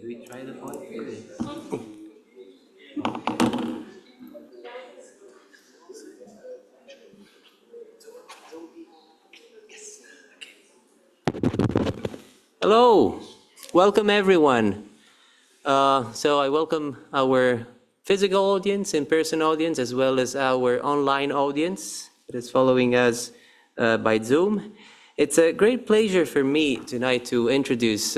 Do we try the point? Okay. Hello, welcome everyone. So I welcome our physical audience, in-person audience, as well as our online audience that is following us by Zoom. It's a great pleasure for me tonight to introduce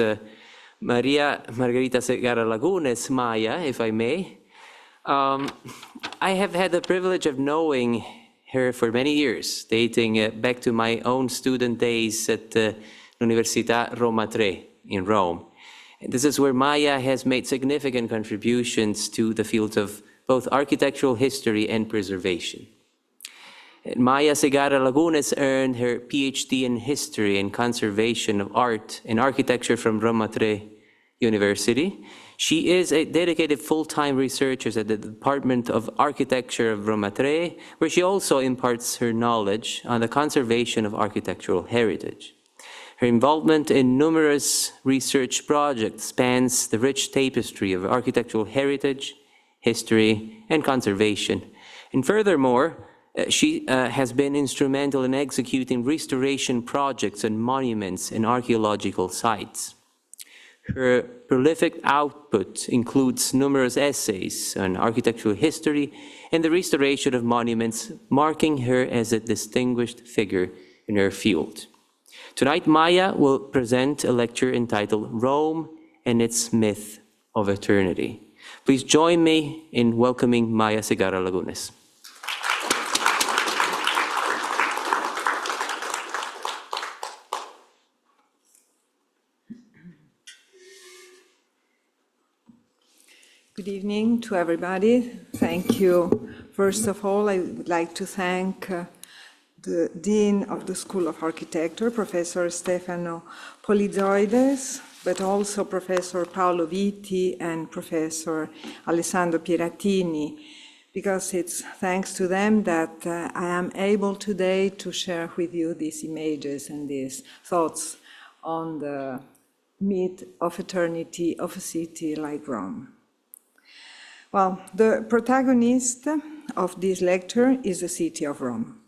Maria Margarita Segarra Lagunes, Maya, if I may. I have had the privilege of knowing her for many years, dating back to my own student days at Università Roma III in Rome. And this is where Maya has made significant contributions to the field of both architectural history and preservation. Maya Segarra Lagunes earned her PhD in History and Conservation of Art and Architecture from Roma III University. She is a dedicated full-time researcher at the Department of Architecture of Roma III, where she also imparts her knowledge on the conservation of architectural heritage. Her involvement in numerous research projects spans the rich tapestry of architectural heritage, history, and conservation. And furthermore, she has been instrumental in executing restoration projects on monuments and archaeological sites. Her prolific output includes numerous essays on architectural history and the restoration of monuments, marking her as a distinguished figure in her field. Tonight, Maya will present a lecture entitled Rome and its Myth of Eternity. Please join me in welcoming Maya Segarra Lagunes. Good evening to everybody. Thank you. First of all, I would like to thank the Dean of the School of Architecture, Professor Stefano Polizoides, but also Professor Paolo Vitti and Professor Alessandro Pierattini, because it's thanks to them that I am able today to share with you these images and these thoughts on the myth of eternity of a city like Rome. Well, the protagonist of this lecture is the city of Rome,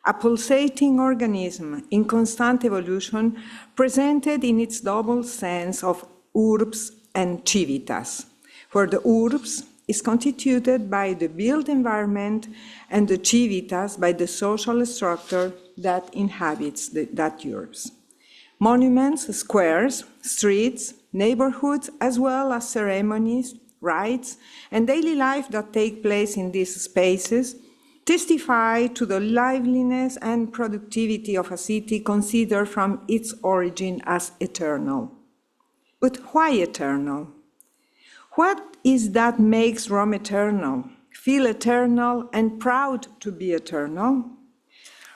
a pulsating organism in constant evolution presented in its double sense of urbs and civitas, where the urbs is constituted by the built environment and the civitas by the social structure that inhabits that urbs. Monuments, squares, streets, neighborhoods, as well as ceremonies, rites, and daily life that take place in these spaces testify to the liveliness and productivity of a city considered from its origin as eternal. But why eternal? What is that makes Rome eternal, feel eternal, and proud to be eternal?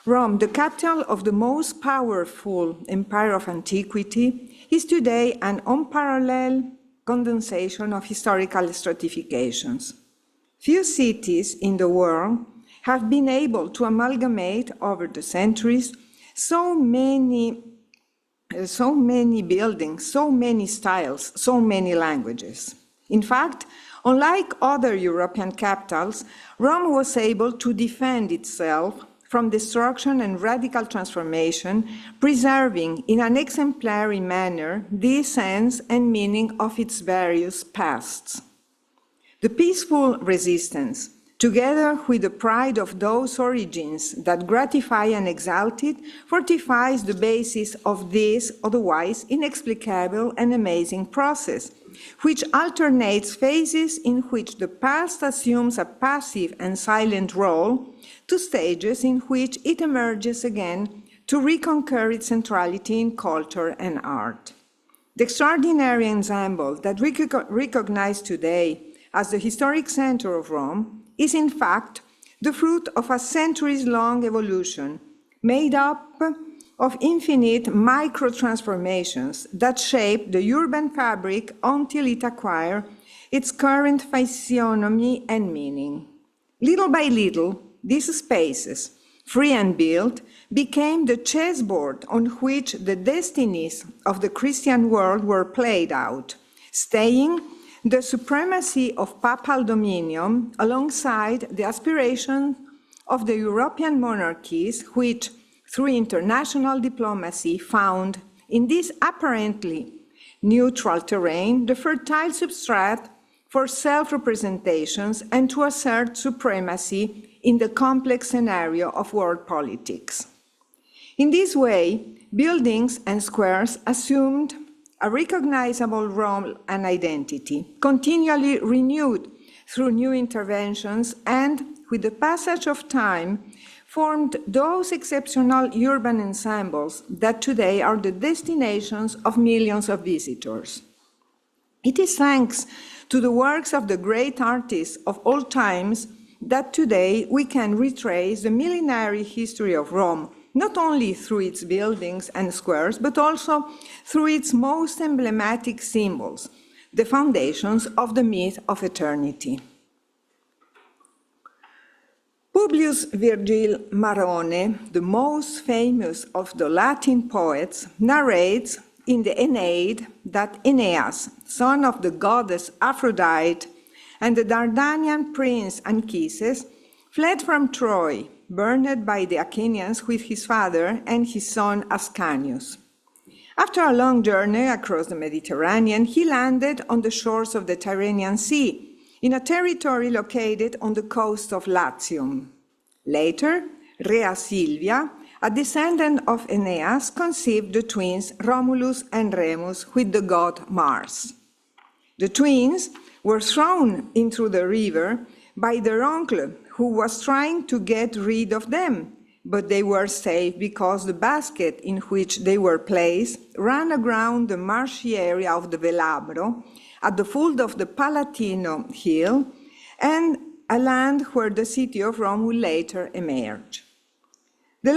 Rome, the capital of the most powerful empire of antiquity, is today an unparalleled condensation of historical stratifications. Few cities in the world have been able to amalgamate over the centuries so many buildings, so many styles, so many languages. In fact, unlike other European capitals, Rome was able to defend itself from destruction and radical transformation, preserving in an exemplary manner the sense and meaning of its various pasts. The peaceful resistance, together with the pride of those origins that gratify and exalt it, fortifies the basis of this otherwise inexplicable and amazing process, which alternates phases in which the past assumes a passive and silent role to stages in which it emerges again to reconquer its centrality in culture and art. The extraordinary ensemble that we recognize today as the historic center of Rome is in fact the fruit of a centuries-long evolution made up of infinite micro-transformations that shape the urban fabric until it acquired its current physiognomy and meaning. Little by little, these spaces, free and built, became the chessboard on which the destinies of the Christian world were played out, staying the supremacy of papal dominion alongside the aspiration of the European monarchies, which, through international diplomacy, found in this apparently neutral terrain the fertile substrate for self-representations and to assert supremacy in the complex scenario of world politics. In this way, buildings and squares assumed a recognizable role and identity, continually renewed through new interventions, and with the passage of time, formed those exceptional urban ensembles that today are the destinations of millions of visitors. It is thanks to the works of the great artists of all times that today we can retrace the millenary history of Rome, not only through its buildings and squares, but also through its most emblematic symbols, the foundations of the myth of eternity. Publius Virgil Marone, the most famous of the Latin poets, narrates in the Aeneid that Aeneas, son of the goddess Aphrodite, and the Dardanian prince Anchises fled from Troy, burned by the Achaeans with his father and his son Ascanius. After a long journey across the Mediterranean, he landed on the shores of the Tyrrhenian Sea, in a territory located on the coast of Latium. Later, Rhea Silvia, a descendant of Aeneas, conceived the twins Romulus and Remus with the god Mars. The twins were thrown into the river by their uncle, who was trying to get rid of them, but they were safe because the basket in which they were placed ran aground the marshy area of the Velabro, at the foot of the Palatino hill, and a land where the city of Rome would later emerge. The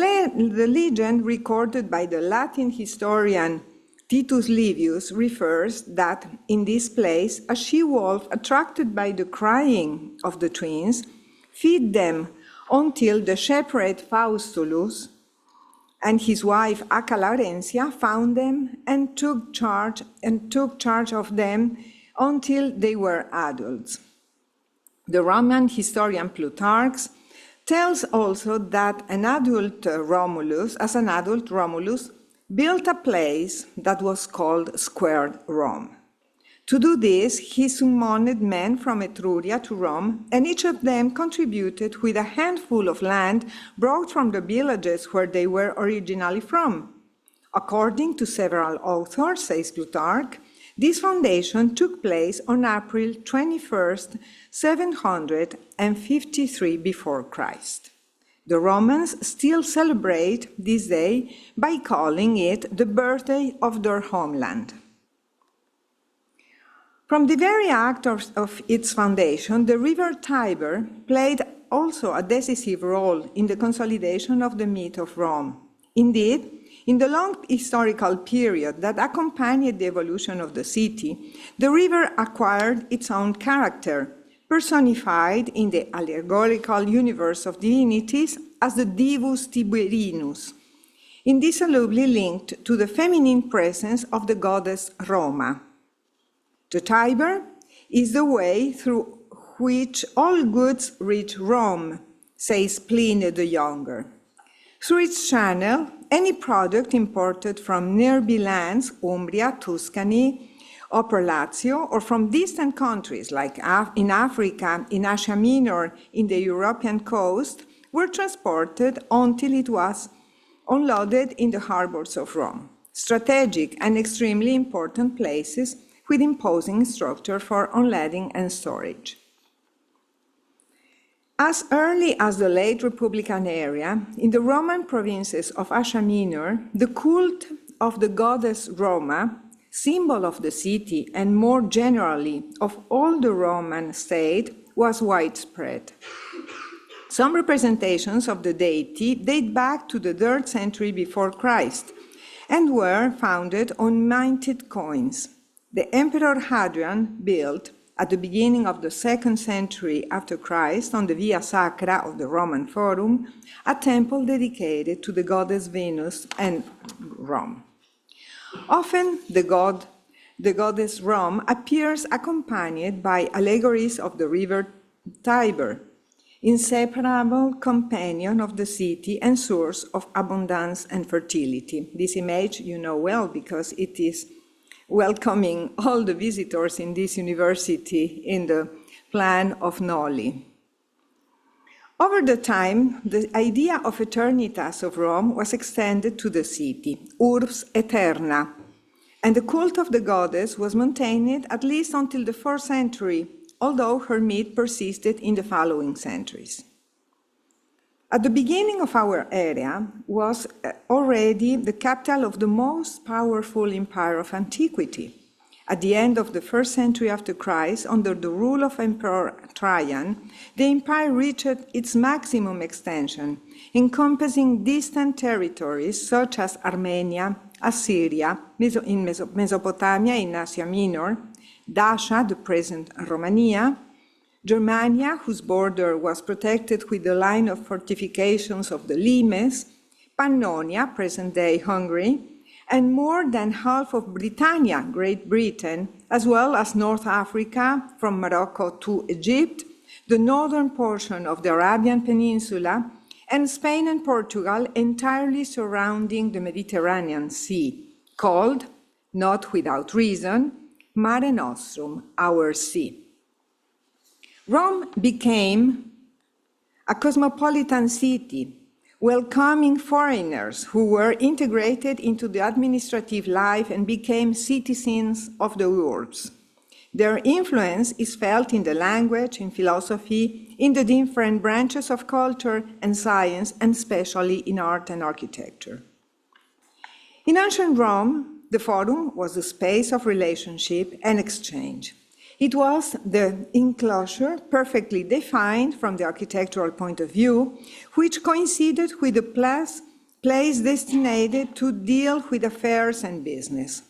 legend recorded by the Latin historian Titus Livius refers that in this place a she-wolf, attracted by the crying of the twins, fed them until the shepherd Faustulus and his wife Acca Laurentia found them and took charge of them until they were adults. The Roman historian Plutarch tells also that an adult Romulus built a place that was called Squared Rome. To do this, he summoned men from Etruria to Rome, and each of them contributed with a handful of land brought from the villages where they were originally from. According to several authors, says Plutarch, this foundation took place on April 21st, 753 before Christ. The Romans still celebrate this day by calling it the birthday of their homeland. From the very act of its foundation, the river Tiber played also a decisive role in the consolidation of the myth of Rome. Indeed, in the long historical period that accompanied the evolution of the city, the river acquired its own character, personified in the allegorical universe of divinities as the Divus Tiberinus, indissolubly linked to the feminine presence of the goddess Roma. The Tiber is the way through which all goods reach Rome, says Pliny the Younger. Through its channel, any product imported from nearby lands, Umbria, Tuscany, Upper Lazio, or from distant countries like in Africa, in Asia Minor, in the European coast, were transported until it was unloaded in the harbors of Rome, strategic and extremely important places with imposing structure for unloading and storage. As early as the late Republican era, in the Roman provinces of Asia Minor, the cult of the goddess Roma, symbol of the city and more generally of all the Roman state, was widespread. Some representations of the deity date back to the 3rd century before Christ and were founded on minted coins. The Emperor Hadrian built, at the beginning of the 2nd century after Christ, on the Via Sacra of the Roman Forum, a temple dedicated to the goddess Venus and Rome. Often the god the goddess Rome appears accompanied by allegories of the river Tiber, inseparable companion of the city and source of abundance and fertility. This image you know well because it is welcoming all the visitors in this university in the plan of Noli. Over the time, the idea of eternitas of Rome was extended to the city, urbs aeterna, and the cult of the goddess was maintained at least until the 4th century, although her myth persisted in the following centuries. At the beginning of our era was already the capital of the most powerful empire of antiquity. At the end of the 1st century after Christ, under the rule of Emperor Trajan, the empire reached its maximum extension, encompassing distant territories such as Armenia, Assyria, in Mesopotamia in Asia Minor, Dacia, the present Romania, Germania, whose border was protected with the line of fortifications of the Limes, Pannonia, present-day Hungary, and more than half of Britannia, Great Britain, as well as North Africa, from Morocco to Egypt, the northern portion of the Arabian Peninsula, and Spain and Portugal entirely surrounding the Mediterranean Sea, called, not without reason, Mare Nostrum, our sea. Rome became a cosmopolitan city, welcoming foreigners who were integrated into the administrative life and became citizens of the urbs. Their influence is felt in the language, in philosophy, in the different branches of culture and science, and especially in art and architecture. In ancient Rome, the forum was a space of relationship and exchange. It was the enclosure perfectly defined from the architectural point of view, which coincided with the place destined to deal with affairs and business.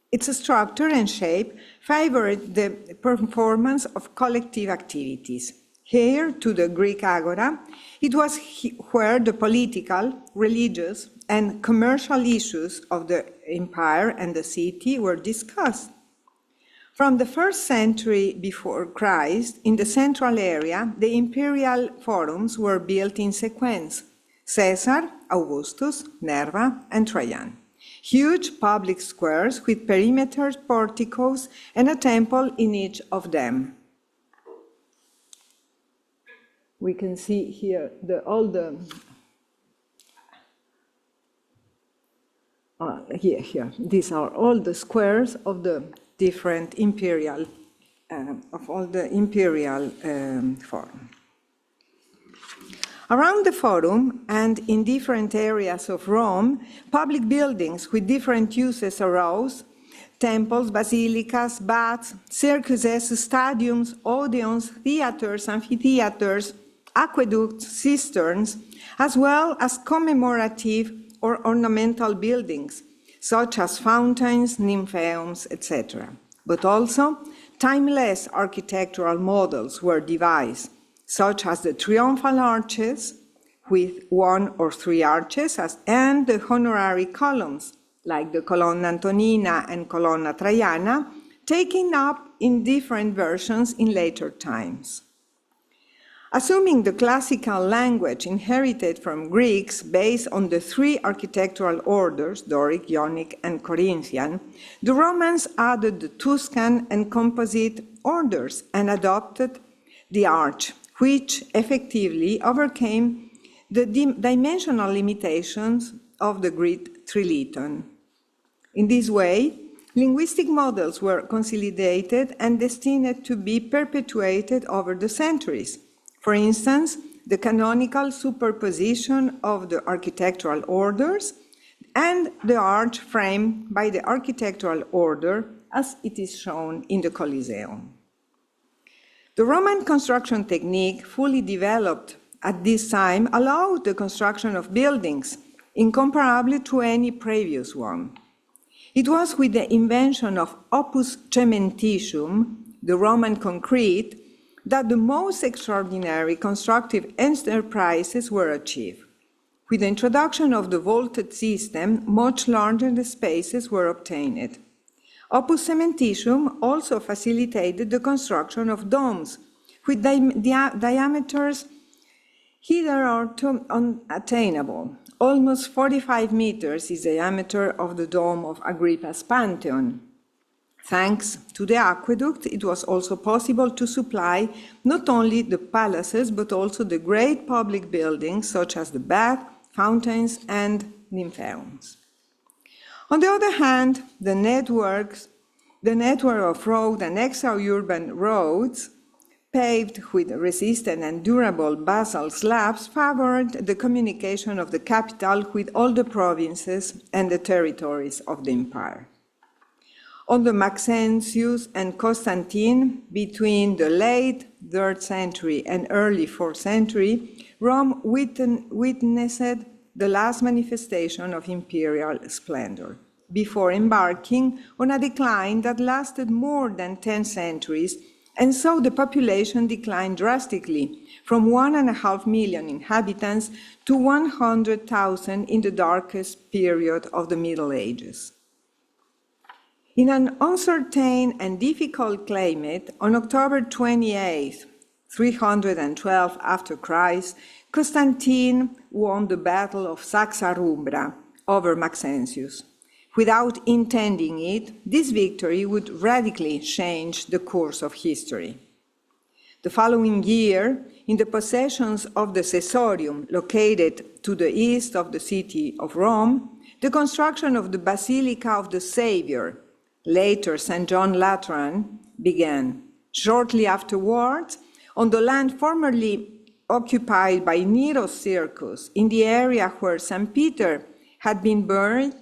Its structure and shape favored the performance of collective activities. Here, to the Greek agora, it was where the political, religious, and commercial issues of the empire and the city were discussed. From the 1st century before Christ, in the central area, the imperial forums were built in sequence: Caesar, Augustus, Nerva, and Trajan. Huge public squares with perimeter porticos and a temple in each of them. We can see here here. These are all the squares of the different imperial, forum. Around the forum and in different areas of Rome, public buildings with different uses arose: temples, basilicas, baths, circuses, stadiums, odeons, theaters, amphitheaters, aqueducts, cisterns, as well as commemorative or ornamental buildings, such as fountains, nymphaeums, etc. But also, timeless architectural models were devised, such as the triumphal arches, with 1 or 3 arches, and the honorary columns, like the Colonna Antonina and Colonna Traiana, taken up in different versions in later times. Assuming the classical language inherited from Greeks based on the 3 architectural orders, Doric, Ionic, and Corinthian, the Romans added the Tuscan and Composite orders and adopted the arch, which effectively overcame the dimensional limitations of the Greek trileton. In this way, linguistic models were consolidated and destined to be perpetuated over the centuries. For instance, the canonical superposition of the architectural orders and the arch framed by the architectural order as it is shown in the Colosseum. The Roman construction technique, fully developed at this time, allowed the construction of buildings incomparable to any previous one. It was with the invention of opus cementitium, the Roman concrete, that the most extraordinary constructive enterprises were achieved. With the introduction of the vaulted system, much larger spaces were obtained. Opus cementitium also facilitated the construction of domes with diameters hitherto unattainable. Almost 45 meters is the diameter of the dome of Agrippa's Pantheon. Thanks to the aqueduct, it was also possible to supply not only the palaces, but also the great public buildings, such as the bath, fountains, and nymphaeums. On the other hand, the network of road and extra-urban roads, paved with resistant and durable basalt slabs, favored the communication of the capital with all the provinces and the territories of the empire. Under Maxentius and Constantine, between the late 3rd century and early 4th century, Rome witnessed the last manifestation of imperial splendor, before embarking on a decline that lasted more than 10 centuries and saw the population decline drastically from 1.5 million inhabitants to 100,000 in the darkest period of the Middle Ages. In an uncertain and difficult climate, on October 28, 312 after Christ, Constantine won the Battle of Saxa Rubra over Maxentius. Without intending it, this victory would radically change the course of history. The following year, in the possessions of the Caesorium, located to the east of the city of Rome, the construction of the Basilica of the Savior, later St. John Lateran, began. Shortly afterwards, on the land formerly occupied by Nero's circus, in the area where St. Peter had been buried,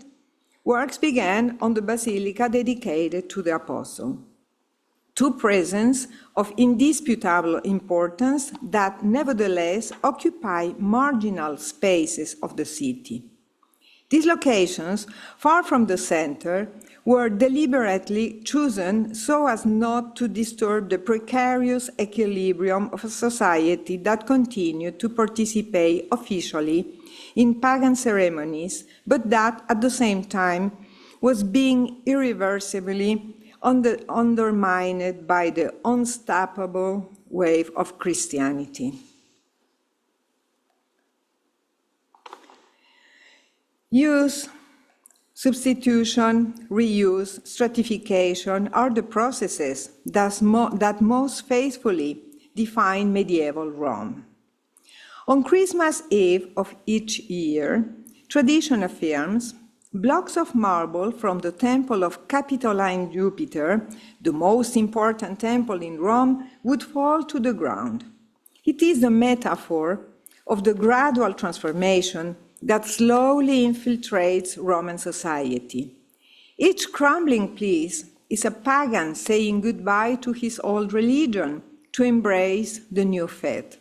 works began on the basilica dedicated to the apostle. Two presents of indisputable importance that nevertheless occupy marginal spaces of the city. These locations, far from the center, were deliberately chosen so as not to disturb the precarious equilibrium of a society that continued to participate officially in pagan ceremonies, but that at the same time was being irreversibly undermined by the unstoppable wave of Christianity. Use, substitution, reuse, stratification are the processes that most faithfully define medieval Rome. On Christmas Eve of each year, tradition affirms blocks of marble from the temple of Capitoline Jupiter, the most important temple in Rome, would fall to the ground. It is a metaphor of the gradual transformation that slowly infiltrates Roman society. Each crumbling piece is a pagan saying goodbye to his old religion to embrace the new faith.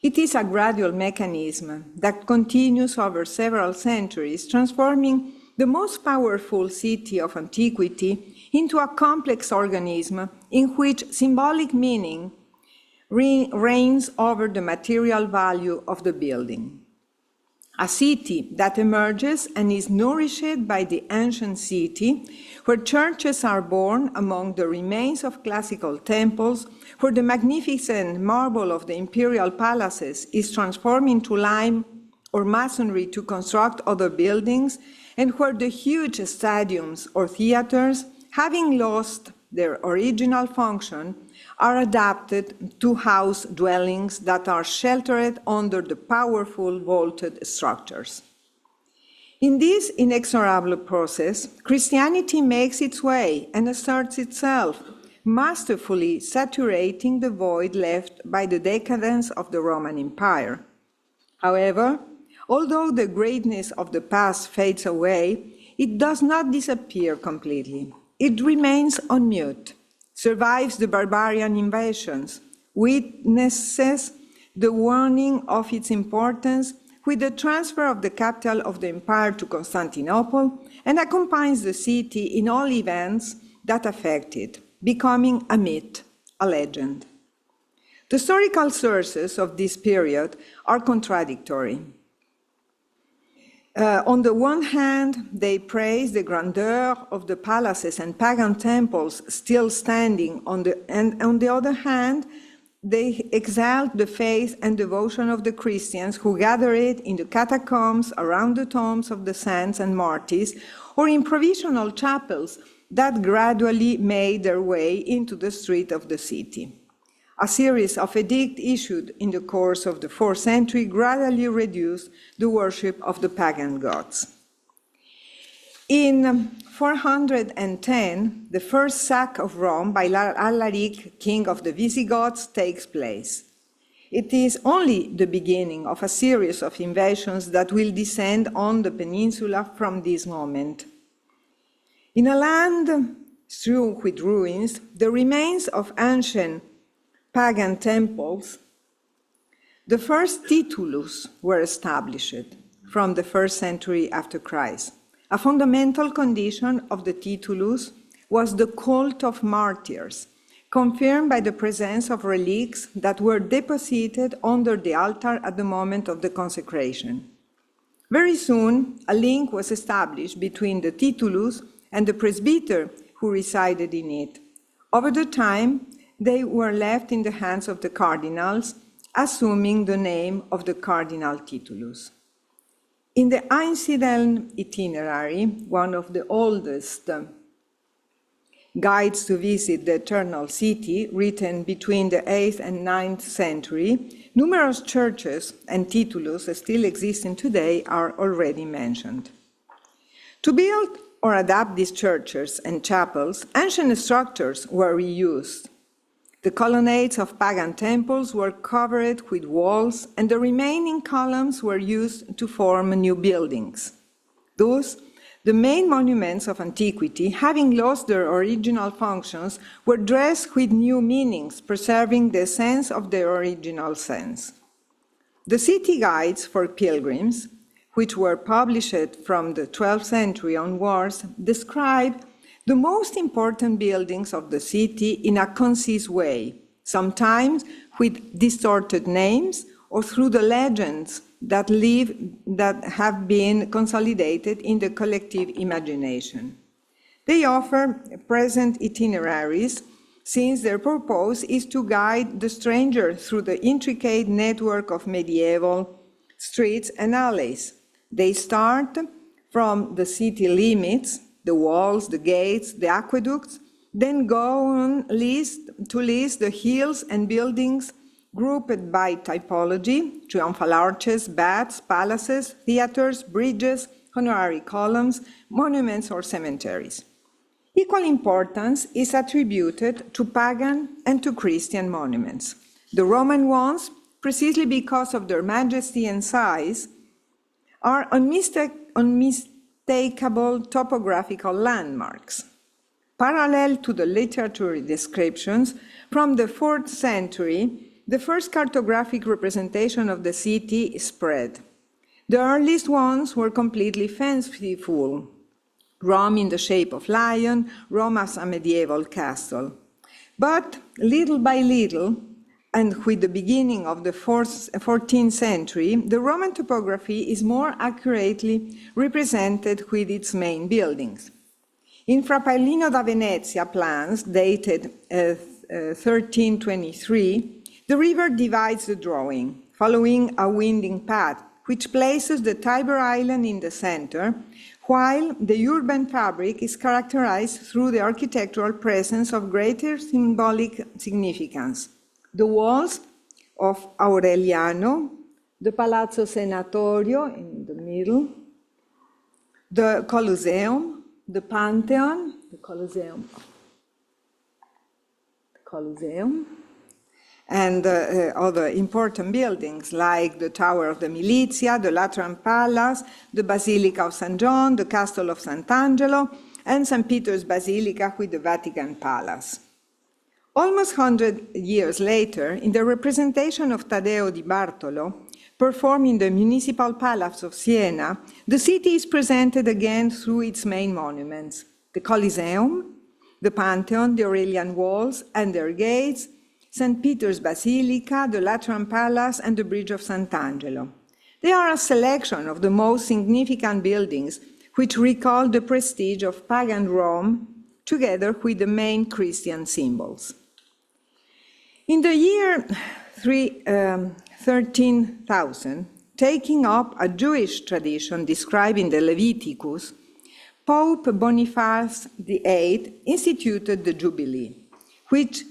It is a gradual mechanism that continues over several centuries, transforming the most powerful city of antiquity into a complex organism in which symbolic meaning reigns over the material value of the building. A city that emerges and is nourished by the ancient city, where churches are born among the remains of classical temples, where the magnificent marble of the imperial palaces is transformed into lime or masonry to construct other buildings, and where the huge stadiums or theaters, having lost their original function, are adapted to house dwellings that are sheltered under the powerful vaulted structures. In this inexorable process, Christianity makes its way and asserts itself, masterfully saturating the void left by the decadence of the Roman Empire. However, although the greatness of the past fades away, it does not disappear completely. It remains on mute, survives the barbarian invasions, witnesses the waning of its importance with the transfer of the capital of the empire to Constantinople, and accompanies the city in all events that affect it, becoming a myth, a legend. The historical sources of this period are contradictory. On the one hand, they praise the grandeur of the palaces and pagan temples still standing, and on the other hand, they exalt the faith and devotion of the Christians who gathered in the catacombs around the tombs of the saints and martyrs, or in provisional chapels that gradually made their way into the street of the city. A series of edicts issued in the course of the 4th century gradually reduced the worship of the pagan gods. In 410, the first sack of Rome by Alaric, king of the Visigoths, takes place. It is only the beginning of a series of invasions that will descend on the peninsula from this moment. In a land strewn with ruins, the remains of ancient pagan temples, the first titulus were established from the 1st century after Christ. A fundamental condition of the titulus was the cult of martyrs, confirmed by the presence of relics that were deposited under the altar at the moment of the consecration. Very soon, a link was established between the titulus and the presbyter who resided in it. Over the time, they were left in the hands of the cardinals, assuming the name of the Cardinal Titulus. In the Einsiedeln itinerary, one of the oldest guides to visit the Eternal City, written between the 8th and 9th century, numerous churches and titulus still existing today are already mentioned. To build or adapt these churches and chapels, ancient structures were reused. The colonnades of pagan temples were covered with walls, and the remaining columns were used to form new buildings. Thus, the main monuments of antiquity, having lost their original functions, were dressed with new meanings, preserving the essence of their original sense. The city guides for pilgrims, which were published from the 12th century onwards, describe the most important buildings of the city in a concise way, sometimes with distorted names or through the legends that have been consolidated in the collective imagination. They offer present itineraries, since their purpose is to guide the stranger through the intricate network of medieval streets and alleys. They start from the city limits, the walls, the gates, the aqueducts, then go on to list the hills and buildings grouped by typology, triumphal arches, baths, palaces, theaters, bridges, honorary columns, monuments, or cemeteries. Equal importance is attributed to pagan and to Christian monuments. The Roman ones, precisely because of their majesty and size, are unmistakable topographical landmarks. Parallel to the literary descriptions, from the 4th century, the first cartographic representation of the city spread. The earliest ones were completely fanciful. Rome in the shape of lion, Rome as a medieval castle. But little by little, and with the beginning of the 14th century, the Roman topography is more accurately represented with its main buildings. In Fra Paolino da Venezia plans, dated 1323, the river divides the drawing, following a winding path, which places the Tiber Island in the center, while the urban fabric is characterized through the architectural presence of greater symbolic significance. The walls of Aureliano, the Palazzo Senatorio in the middle, the Colosseum, the Pantheon, the Colosseum, and other important buildings like the Tower of the Milizia, the Lateran Palace, the Basilica of St. John, the Castle of Sant'Angelo, and St. Peter's Basilica with the Vatican Palace. Almost 100 years later, in the representation of Taddeo di Bartolo, performed in the Municipal Palace of Siena, the city is presented again through its main monuments, the Coliseum, the Pantheon, the Aurelian Walls and their gates, St. Peter's Basilica, the Lateran Palace, and the Bridge of Sant'Angelo. They are a selection of the most significant buildings which recall the prestige of pagan Rome, together with the main Christian symbols. In the year 13,000, taking up a Jewish tradition described in the Leviticus, Pope Boniface VIII instituted the Jubilee, with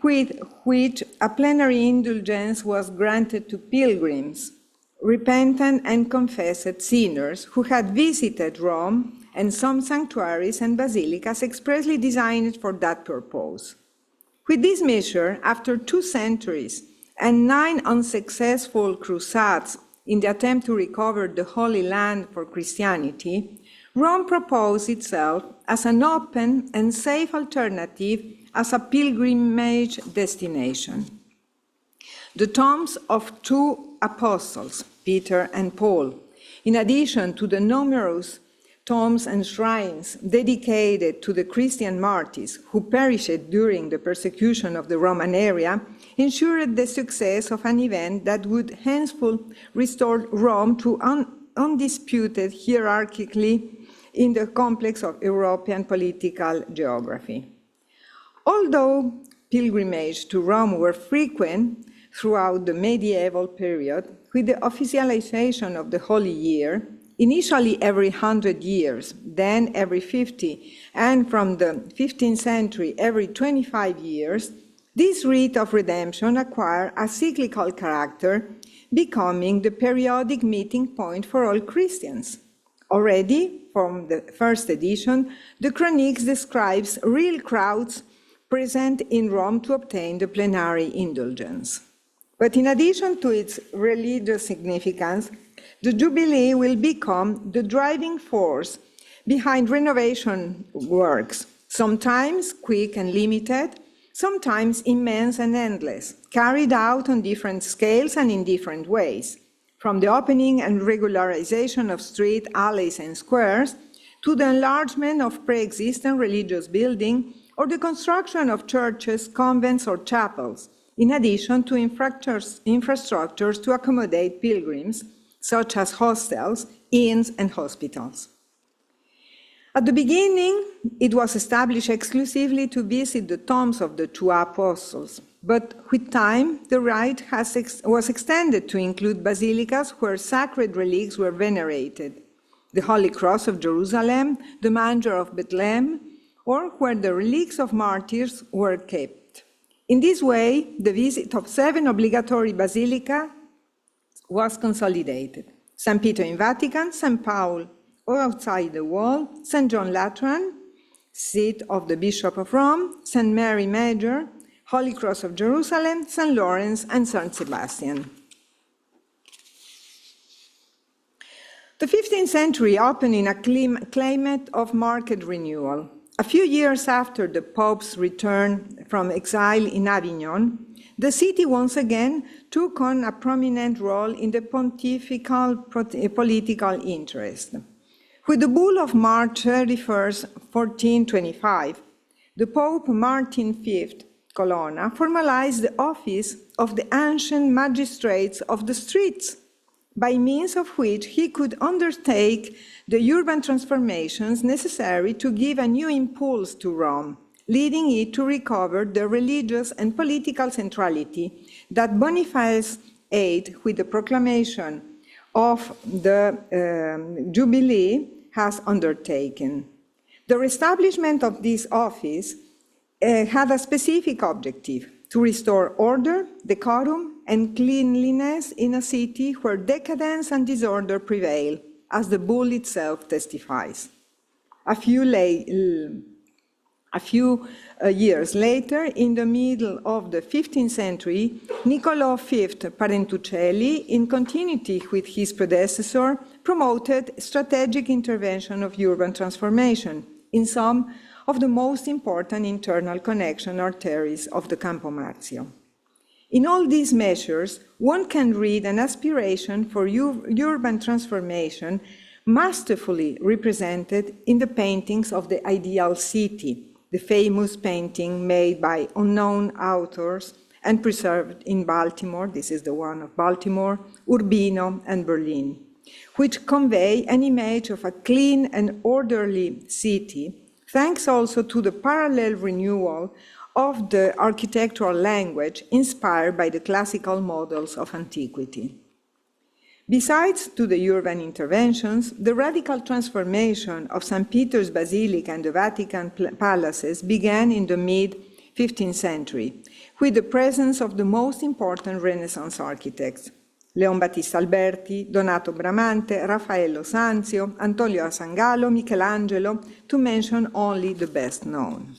which a plenary indulgence was granted to pilgrims, repentant and confessed sinners who had visited Rome and some sanctuaries and basilicas expressly designed for that purpose. With this measure, after 2 centuries and 9 unsuccessful crusades in the attempt to recover the Holy Land for Christianity, Rome proposed itself as an open and safe alternative as a pilgrimage destination. The tombs of 2 apostles, Peter and Paul, in addition to the numerous tombs and shrines dedicated to the Christian martyrs who perished during the persecution of the Roman area, ensured the success of an event that would henceforth restore Rome to undisputed hierarchically in the complex of European political geography. Although pilgrimages to Rome were frequent throughout the medieval period, with the officialization of the Holy Year, initially every 100 years, then every 50, and from the 15th century every 25 years, this rite of redemption acquired a cyclical character, becoming the periodic meeting point for all Christians. Already, from the first edition, the Chroniques describes real crowds present in Rome to obtain the plenary indulgence. But in addition to its religious significance, the Jubilee will become the driving force behind renovation works, sometimes quick and limited, sometimes immense and endless, carried out on different scales and in different ways, from the opening and regularization of streets, alleys, and squares, to the enlargement of pre-existing religious buildings, or the construction of churches, convents, or chapels, in addition to infrastructures to accommodate pilgrims, such as hostels, inns, and hospitals. At the beginning, it was established exclusively to visit the tombs of the 2 apostles, but with time, the rite was extended to include basilicas where sacred relics were venerated, the Holy Cross of Jerusalem, the Manger of Bethlehem, or where the relics of martyrs were kept. In this way, the visit of 7 obligatory basilicas was consolidated: St. Peter in Vatican, St. Paul outside the wall, St. John Lateran, seat of the Bishop of Rome, St. Mary Major, Holy Cross of Jerusalem, St. Lawrence, and St. Sebastian. The 15th century opened in a climate of marked renewal. A few years after the Pope's return from exile in Avignon, the city once again took on a prominent role in the pontifical political interest. With the bull of March 31st, 1425, the Pope Martin V Colonna formalized the office of the ancient magistrates of the streets, by means of which he could undertake the urban transformations necessary to give a new impulse to Rome, leading it to recover the religious and political centrality that Boniface VIII, with the proclamation of the Jubilee, has undertaken. The reestablishment of this office had a specific objective: to restore order, decorum, and cleanliness in a city where decadence and disorder prevail, as the bull itself testifies. A few years later, in the middle of the 15th century, Niccolò V Parentuccelli, in continuity with his predecessor, promoted strategic intervention of urban transformation in some of the most important internal connection arteries of the Campo Marzio. In all these measures, one can read an aspiration for urban transformation masterfully represented in the paintings of the ideal city, the famous painting made by unknown authors and preserved in Baltimore, this is the one of Baltimore, Urbino, and Berlin, which convey an image of a clean and orderly city, thanks also to the parallel renewal of the architectural language inspired by the classical models of antiquity. Besides to the urban interventions, the radical transformation of St. Peter's Basilica and the Vatican palaces began in the mid-15th century, with the presence of the most important Renaissance architects, Leon Battista Alberti, Donato Bramante, Raffaello Sanzio, Antonio Sangallo, Michelangelo, to mention only the best known.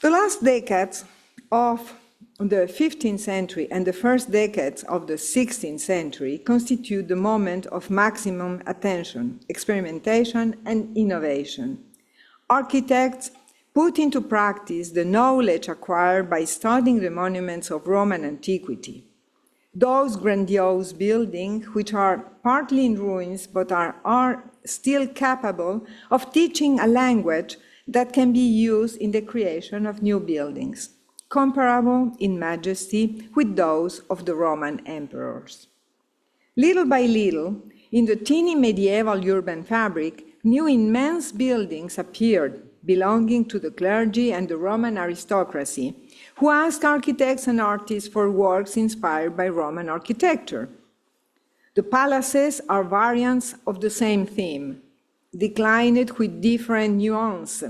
The last decades of the 15th century and the first decades of the 16th century constitute the moment of maximum attention, experimentation, and innovation. Architects put into practice the knowledge acquired by studying the monuments of Roman antiquity. Those grandiose buildings, which are partly in ruins but are still capable of teaching a language that can be used in the creation of new buildings, comparable in majesty with those of the Roman emperors. Little by little, in the teeny medieval urban fabric, new immense buildings appeared, belonging to the clergy and the Roman aristocracy, who asked architects and artists for works inspired by Roman architecture. The palaces are variants of the same theme, declined with different nuance,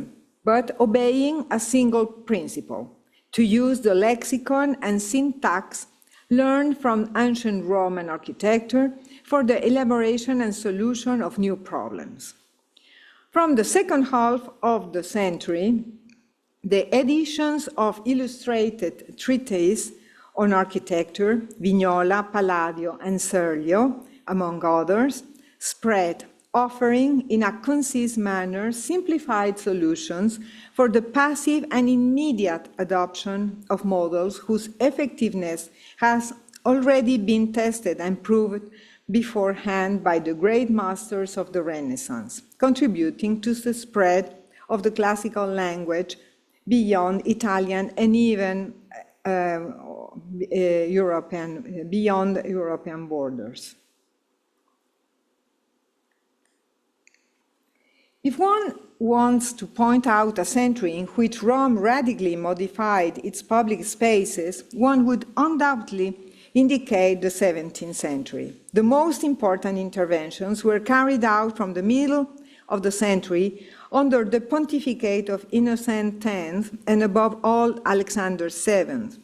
but obeying a single principle: to use the lexicon and syntax learned from ancient Roman architecture for the elaboration and solution of new problems. From the second half of the century, the editions of illustrated treatises on architecture, Vignola, Palladio, and Serlio, among others, spread, offering in a concise manner simplified solutions for the passive and immediate adoption of models whose effectiveness has already been tested and proved beforehand by the great masters of the Renaissance, contributing to the spread of the classical language beyond Italian and even beyond European borders. If one wants to point out a century in which Rome radically modified its public spaces, one would undoubtedly indicate the 17th century. The most important interventions were carried out from the middle of the century under the pontificate of Innocent X and above all Alexander VII.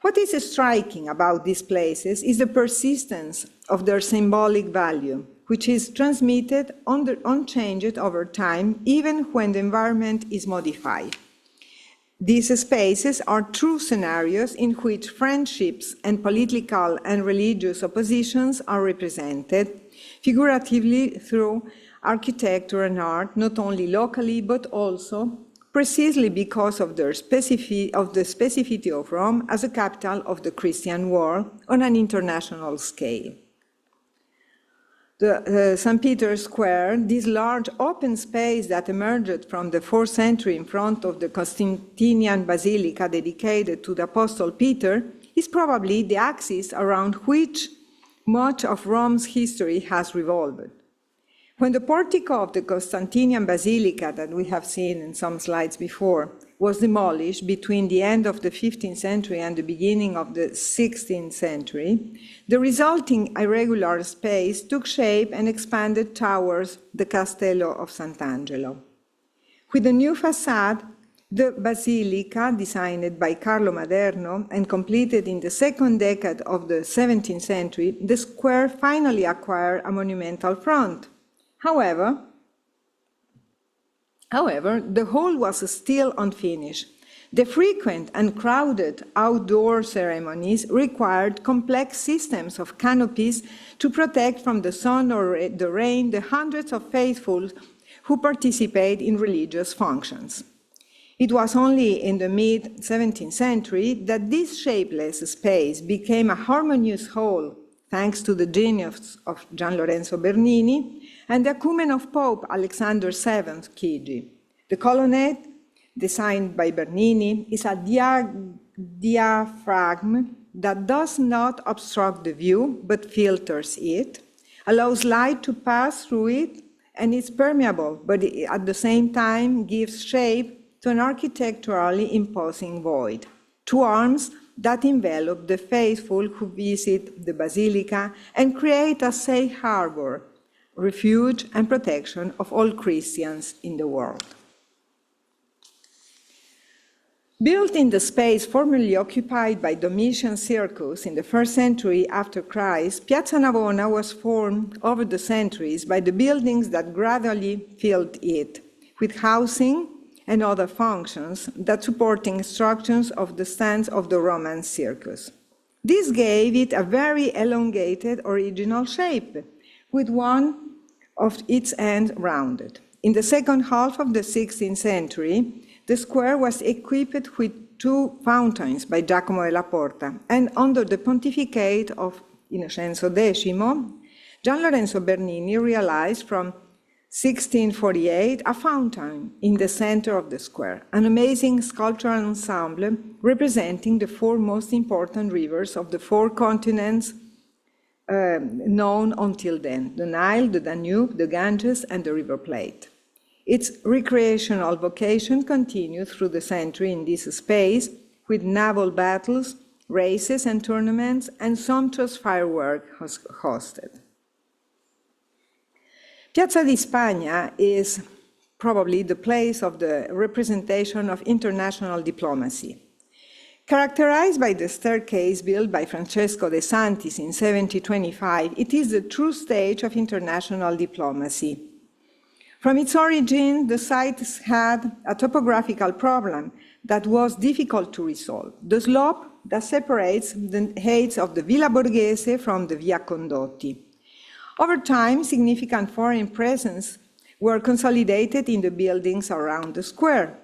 What is striking about these places is the persistence of their symbolic value, which is transmitted unchanged over time, even when the environment is modified. These spaces are true scenarios in which friendships and political and religious oppositions are represented, figuratively through architecture and art, not only locally, but also precisely because of the specificity of Rome as a capital of the Christian world on an international scale. The St. Peter's Square, this large open space that emerged from the 4th century in front of the Constantinian Basilica dedicated to the Apostle Peter, is probably the axis around which much of Rome's history has revolved. When the portico of the Constantinian Basilica that we have seen in some slides before was demolished between the end of the 15th century and the beginning of the 16th century, the resulting irregular space took shape and expanded towards the Castello of Sant'Angelo. With the new facade, the basilica, designed by Carlo Maderno and completed in the second decade of the 17th century, the square finally acquired a monumental front. However, the whole was still unfinished. The frequent and crowded outdoor ceremonies required complex systems of canopies to protect from the sun or the rain the hundreds of faithful who participate in religious functions. It was only in the mid-17th century that this shapeless space became a harmonious whole, thanks to the genius of Gian Lorenzo Bernini and the acumen of Pope Alexander VII Chigi. The colonnade, designed by Bernini, is a diaphragm that does not obstruct the view but filters it, allows light to pass through it, and is permeable, but at the same time gives shape to an architecturally imposing void. Two arms that envelop the faithful who visit the basilica and create a safe harbor, refuge and protection of all Christians in the world. Built in the space formerly occupied by Domitian Circus in the 1st century after Christ, Piazza Navona was formed over the centuries by the buildings that gradually filled it, with housing and other functions that supporting instructions of the stands of the Roman circus. This gave it a very elongated original shape, with one of its ends rounded. In the second half of the 16th century, the square was equipped with two fountains by Giacomo della Porta, and under the pontificate of Innocenzo X, Gian Lorenzo Bernini realized from 1648 a fountain in the center of the square, an amazing sculptural ensemble representing the four most important rivers of the four continents known until then: the Nile, the Danube, the Ganges, and the River Plate. Its recreational vocation continued through the century in this space, with naval battles, races and tournaments, and sumptuous fireworks hosted. Piazza di Spagna is probably the place of the representation of international diplomacy. Characterized by the staircase built by Francesco de Santis in 1725, it is the true stage of international diplomacy. From its origin, the site had a topographical problem that was difficult to resolve: the slope that separates the heights of the Villa Borghese from the Via Condotti. Over time, significant foreign presence were consolidated in the buildings around the square.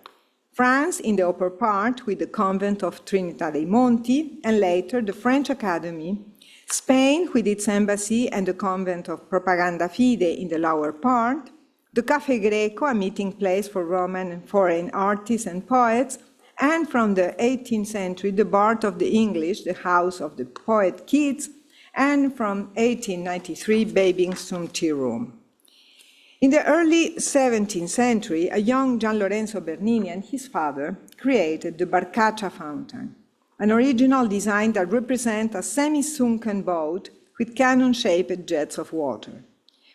France in the upper part with the convent of Trinità dei Monti, and later the French Academy, Spain with its embassy and the convent of Propaganda Fide in the lower part, the Café Greco, a meeting place for Roman and foreign artists and poets, and from the 18th century, the Bard of the English, the house of the poet Keats, and from 1893, Babington Tea Room. In the early 17th century, a young Gian Lorenzo Bernini and his father created the Barcaccia fountain, an original design that represents a semi-sunken boat with cannon-shaped jets of water.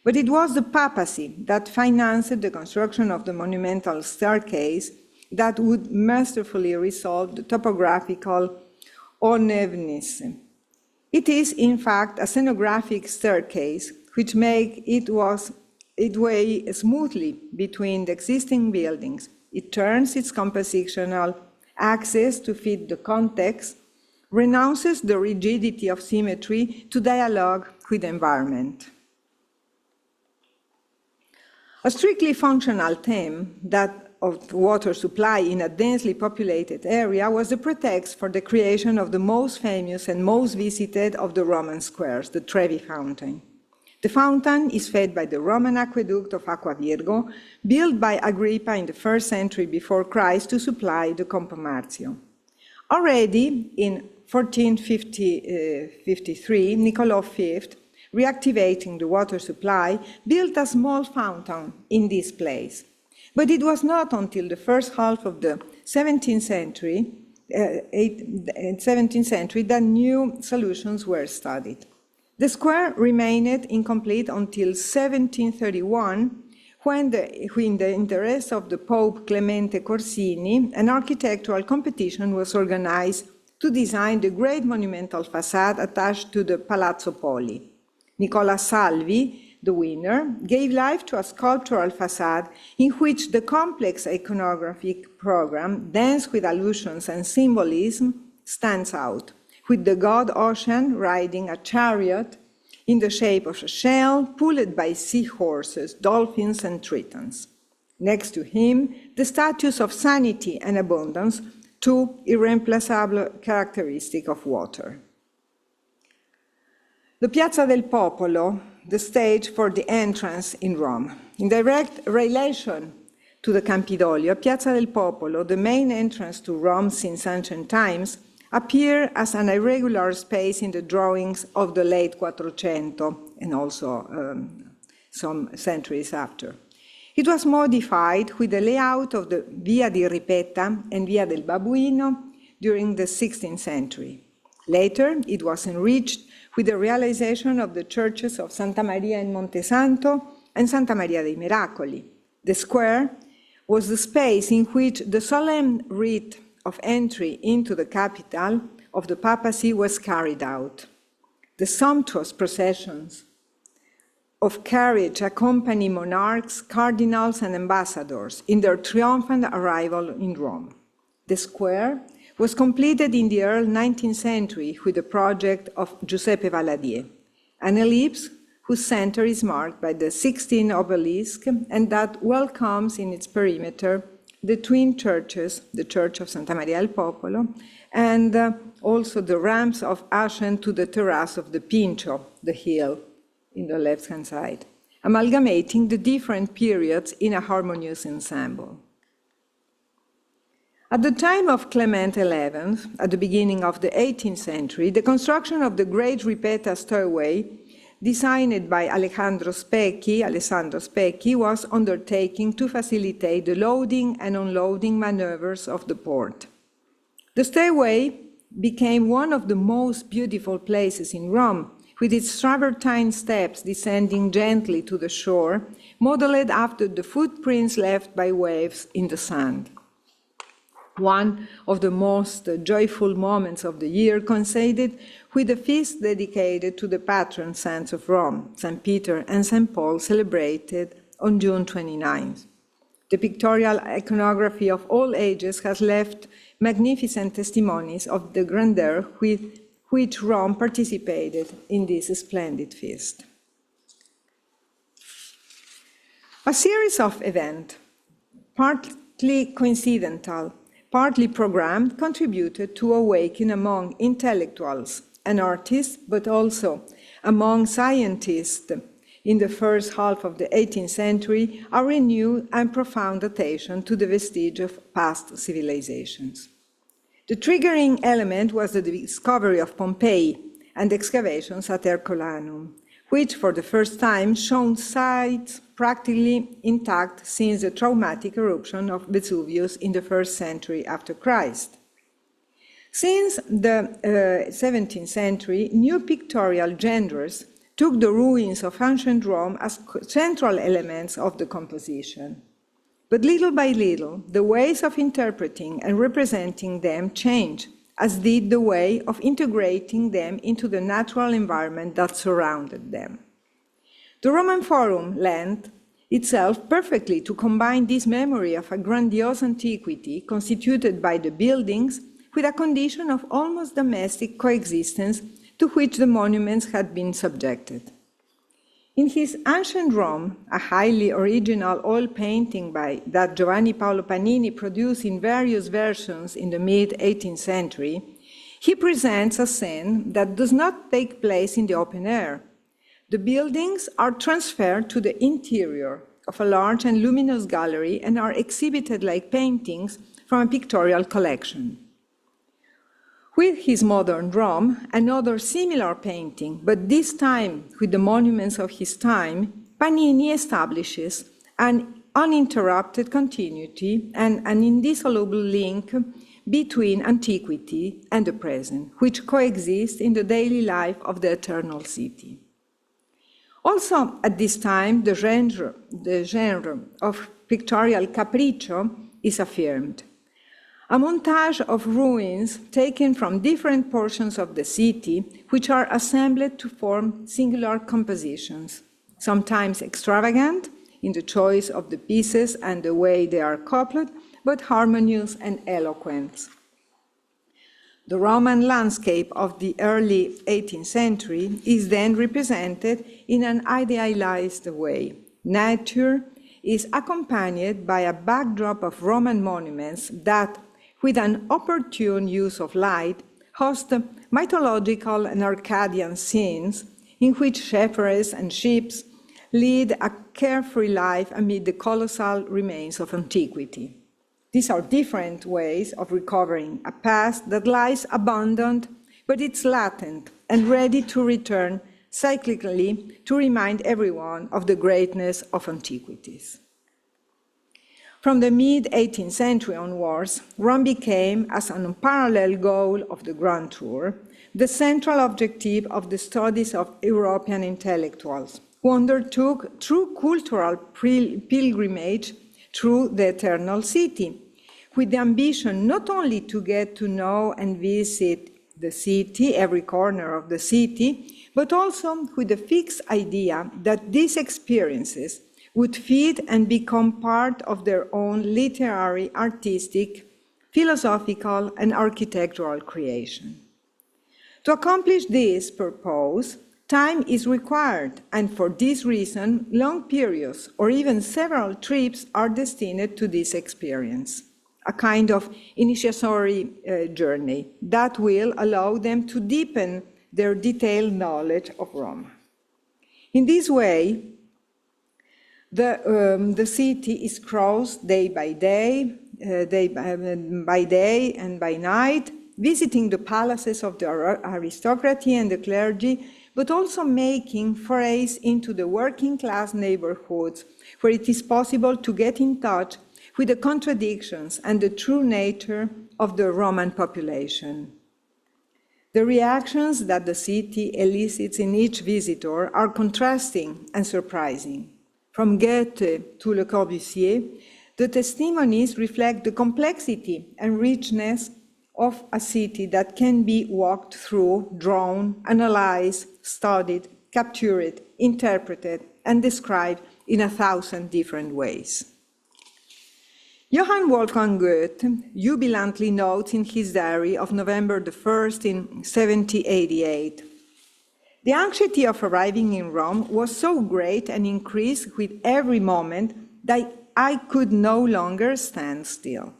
But it was the papacy that financed the construction of the monumental staircase that would masterfully resolve the topographical unevenness. It is, in fact, a scenographic staircase which makes it way smoothly between the existing buildings. It turns its compositional axis to fit the context, renounces the rigidity of symmetry to dialogue with the environment. A strictly functional theme, that of water supply in a densely populated area, was the pretext for the creation of the most famous and most visited of the Roman squares, the Trevi Fountain. The fountain is fed by the Roman aqueduct of Aqua Virgo, built by Agrippa in the 1st century before Christ to supply the Campo Marzio. Already in 1453, Niccolo V, reactivating the water supply, built a small fountain in this place. But it was not until the first half of the 17th century that new solutions were studied. The square remained incomplete until 1731, when in the interest of the Pope Clemente Corsini, an architectural competition was organized to design the great monumental facade attached to the Palazzo Poli. Nicola Salvi, the winner, gave life to a sculptural facade in which the complex iconographic program, dense with allusions and symbolism, stands out, with the god Ocean riding a chariot in the shape of a shell, pulled by seahorses, dolphins, and tritons. Next to him, the statues of sanity and abundance, two irreplaceable characteristics of water. The Piazza del Popolo, the stage for the entrance in Rome. In direct relation to the Campidoglio, Piazza del Popolo, the main entrance to Rome since ancient times, appear as an irregular space in the drawings of the late Quattrocento and also some centuries after. It was modified with the layout of the Via di Ripetta and Via del Babuino during the 16th century. Later, it was enriched with the realization of the churches of Santa Maria in Montesanto and Santa Maria dei Miracoli. The square was the space in which the solemn rite of entry into the capital of the papacy was carried out. The sumptuous processions of carriage accompany monarchs, cardinals, and ambassadors in their triumphant arrival in Rome. The square was completed in the early 19th century with the project of Giuseppe Valadier, an ellipse whose center is marked by the 16 obelisk and that welcomes in its perimeter the twin churches, the Church of Santa Maria del Popolo, and also the ramps of ascent to the terrace of the Pincio, the hill, in the left-hand side, amalgamating the different periods in a harmonious ensemble. At the time of Clement XI, at the beginning of the 18th century, the construction of the great Ripetta stairway, designed by Alessandro Specchi, was undertaken to facilitate the loading and unloading maneuvers of the port. The stairway became one of the most beautiful places in Rome, with its travertine steps descending gently to the shore, modeled after the footprints left by waves in the sand. One of the most joyful moments of the year coincided with the feast dedicated to the patron saints of Rome, St. Peter and St. Paul, celebrated on June 29th. The pictorial iconography of all ages has left magnificent testimonies of the grandeur with which Rome participated in this splendid feast. A series of events, partly coincidental, partly programmed, contributed to awaken among intellectuals and artists, but also among scientists in the first half of the 18th century, a renewed and profound attention to the vestige of past civilizations. The triggering element was the discovery of Pompeii and excavations at Herculaneum, which for the first time showed sites practically intact since the traumatic eruption of Vesuvius in the 1st century after Christ. Since the 17th century, new pictorial genres took the ruins of ancient Rome as central elements of the composition. But little by little, the ways of interpreting and representing them changed, as did the way of integrating them into the natural environment that surrounded them. The Roman Forum lent itself perfectly to combine this memory of a grandiose antiquity constituted by the buildings with a condition of almost domestic coexistence to which the monuments had been subjected. In his Ancient Rome, a highly original oil painting that Giovanni Paolo Panini produced in various versions in the mid-18th century, he presents a scene that does not take place in the open air. The buildings are transferred to the interior of a large and luminous gallery and are exhibited like paintings from a pictorial collection. With his modern Rome, another similar painting, but this time with the monuments of his time, Panini establishes an uninterrupted continuity and an indissoluble link between antiquity and the present, which coexist in the daily life of the eternal city. Also at this time, the genre of pictorial capriccio is affirmed. A montage of ruins taken from different portions of the city, which are assembled to form singular compositions, sometimes extravagant in the choice of the pieces and the way they are coupled, but harmonious and eloquent. The Roman landscape of the early 18th century is then represented in an idealized way. Nature is accompanied by a backdrop of Roman monuments that, with an opportune use of light, host mythological and Arcadian scenes in which shepherds and ships lead a carefree life amid the colossal remains of antiquity. These are different ways of recovering a past that lies abandoned, but it's latent and ready to return cyclically to remind everyone of the greatness of antiquities. From the mid-18th century onwards, Rome became, as an unparalleled goal of the Grand Tour, the central objective of the studies of European intellectuals, who undertook true cultural pilgrimage through the Eternal City, with the ambition not only to get to know and visit the city, every corner of the city, but also with the fixed idea that these experiences would feed and become part of their own literary, artistic, philosophical, and architectural creation. To accomplish this purpose, time is required, and for this reason, long periods or even several trips are destined to this experience, a kind of initiatory journey that will allow them to deepen their detailed knowledge of Rome. In this way, the city is crossed day by day and by night, visiting the palaces of the aristocracy and the clergy, but also making forays into the working class neighborhoods, where it is possible to get in touch with the contradictions and the true nature of the Roman population. The reactions that the city elicits in each visitor are contrasting and surprising. From Goethe to Le Corbusier, the testimonies reflect the complexity and richness of a city that can be walked through, drawn, analyzed, studied, captured, interpreted, and described in 1,000 different ways. Johann Wolfgang Goethe jubilantly notes in his diary of November the 1st in 1788, "The anxiety of arriving in Rome was so great and increased with every moment that I could no longer stand still.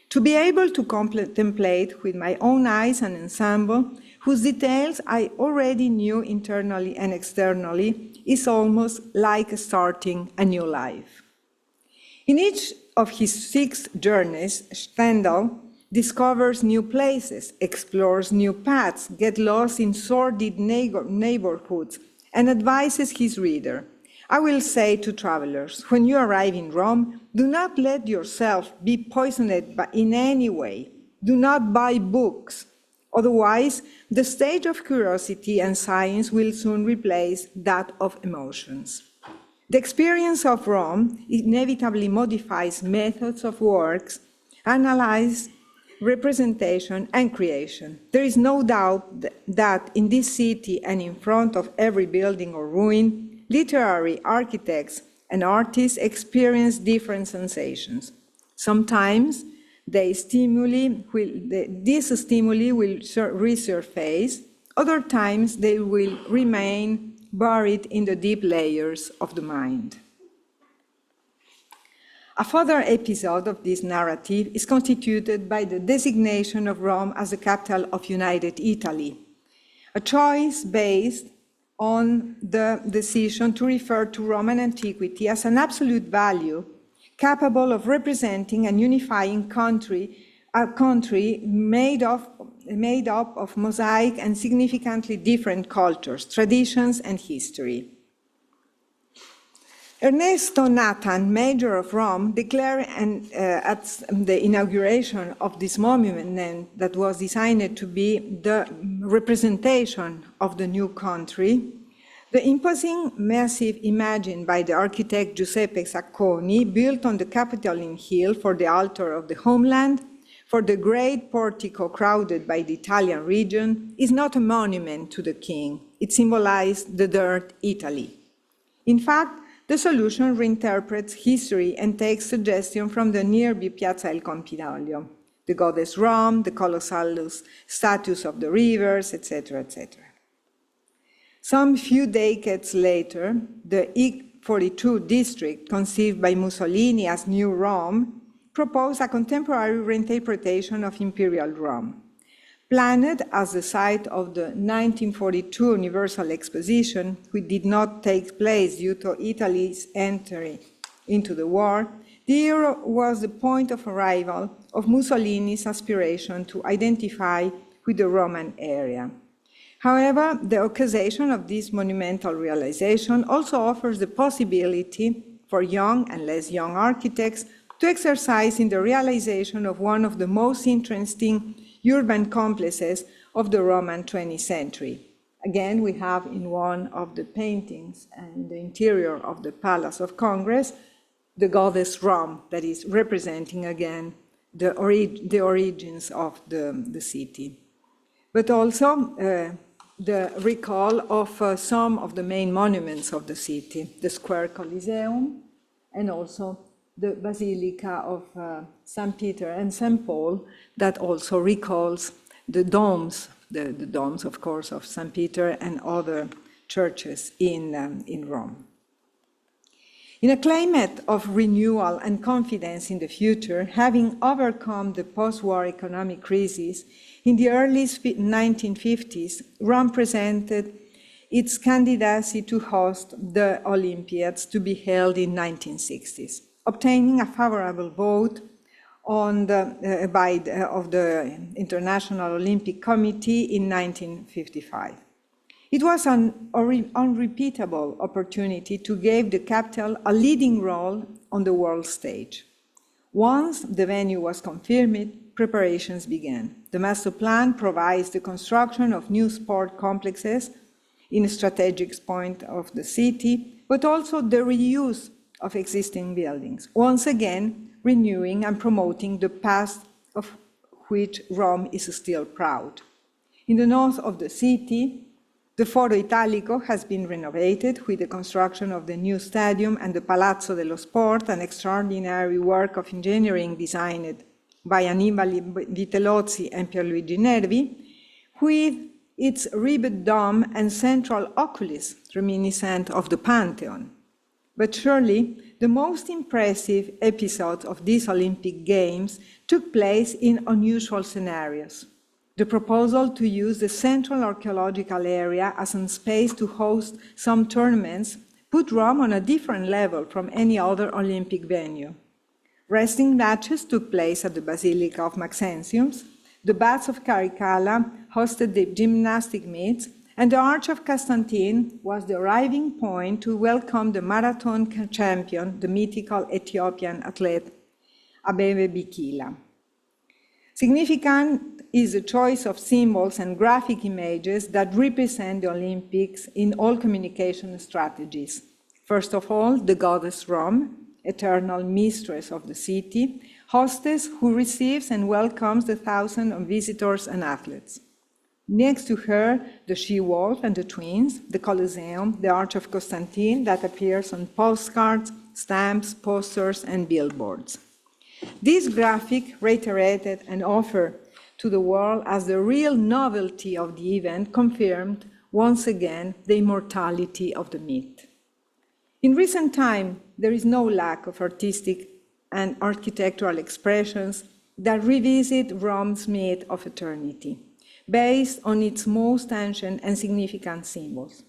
To be able to contemplate with my own eyes an ensemble whose details I already knew internally and externally is almost like starting a new life." In each of his 6 journeys, Stendhal discovers new places, explores new paths, gets lost in sordid neighborhoods, and advises his reader, "I will say to travelers, when you arrive in Rome, do not let yourself be poisoned in any way. Do not buy books. Otherwise, the stage of curiosity and science will soon replace that of emotions." The experience of Rome inevitably modifies methods of works, analyze, representation, and creation. There is no doubt that in this city and in front of every building or ruin, literary architects and artists experience different sensations. Sometimes these stimuli will resurface, other times they will remain buried in the deep layers of the mind. A further episode of this narrative is constituted by the designation of Rome as the capital of United Italy, a choice based on the decision to refer to Roman antiquity as an absolute value capable of representing and unifying a country made up of mosaic and significantly different cultures, traditions, and history. Ernesto Nathan, mayor of Rome, declared at the inauguration of this monument that was designed to be the representation of the new country, the imposing massive imagined by the architect Giuseppe Sacconi, built on the Capitoline Hill for the altar of the homeland, for the great portico crowded by the Italian region, is not a monument to the king. It symbolized the dirt Italy. In fact, the solution reinterprets history and takes suggestion from the nearby Piazza del Campidoglio, the goddess Rome, the colossal statues of the rivers, etc., etc. Some few decades later, the E42 district, conceived by Mussolini as New Rome, proposed a contemporary reinterpretation of Imperial Rome. Planned as the site of the 1942 Universal Exposition, which did not take place due to Italy's entry into the war, the era was the point of arrival of Mussolini's aspiration to identify with the Roman area. However, the occasion of this monumental realization also offers the possibility for young and less young architects to exercise in the realization of one of the most interesting urban complexes of the Roman 20th century. Again, we have in one of the paintings in the interior of the Palace of Congress, the goddess Rome, that is representing again the origins of the city. But also the recall of some of the main monuments of the city, the Square Coliseum, and also the Basilica of St. Peter and St. Paul, that also recalls the domes, the domes, of course, of St. Peter and other churches in Rome. In a climate of renewal and confidence in the future, having overcome the post-war economic crisis, in the early 1950s, Rome presented its candidacy to host the Olympiads to be held in 1960s, obtaining a favorable vote of the International Olympic Committee in 1955. It was an unrepeatable opportunity to give the capital a leading role on the world stage. Once the venue was confirmed, preparations began. The master plan provides the construction of new sport complexes in a strategic point of the city, but also the reuse of existing buildings, once again renewing and promoting the past of which Rome is still proud. In the north of the city, the Foro Italico has been renovated with the construction of the new stadium and the Palazzo dello Sport, an extraordinary work of engineering designed by Annibale Vitellozzi and Pierluigi Nervi, with its ribbed dome and central oculus reminiscent of the Pantheon. But surely, the most impressive episodes of these Olympic Games took place in unusual scenarios. The proposal to use the central archaeological area as a space to host some tournaments put Rome on a different level from any other Olympic venue. Wrestling matches took place at the Basilica of Maxentius, the Baths of Caracalla hosted the gymnastic meets, and the Arch of Constantine was the arriving point to welcome the marathon champion, the mythical Ethiopian athlete Abebe Bikila. Significant is the choice of symbols and graphic images that represent the Olympics in all communication strategies. First of all, the goddess Rome, eternal mistress of the city, hostess who receives and welcomes the thousands of visitors and athletes. Next to her, the she-wolf and the twins, the Colosseum, the Arch of Constantine that appears on postcards, stamps, posters, and billboards. This graphic reiterated and offered to the world as the real novelty of the event confirmed once again the immortality of the myth. In recent time, there is no lack of artistic and architectural expressions that revisit Rome's myth of eternity, based on its most ancient and significant symbols.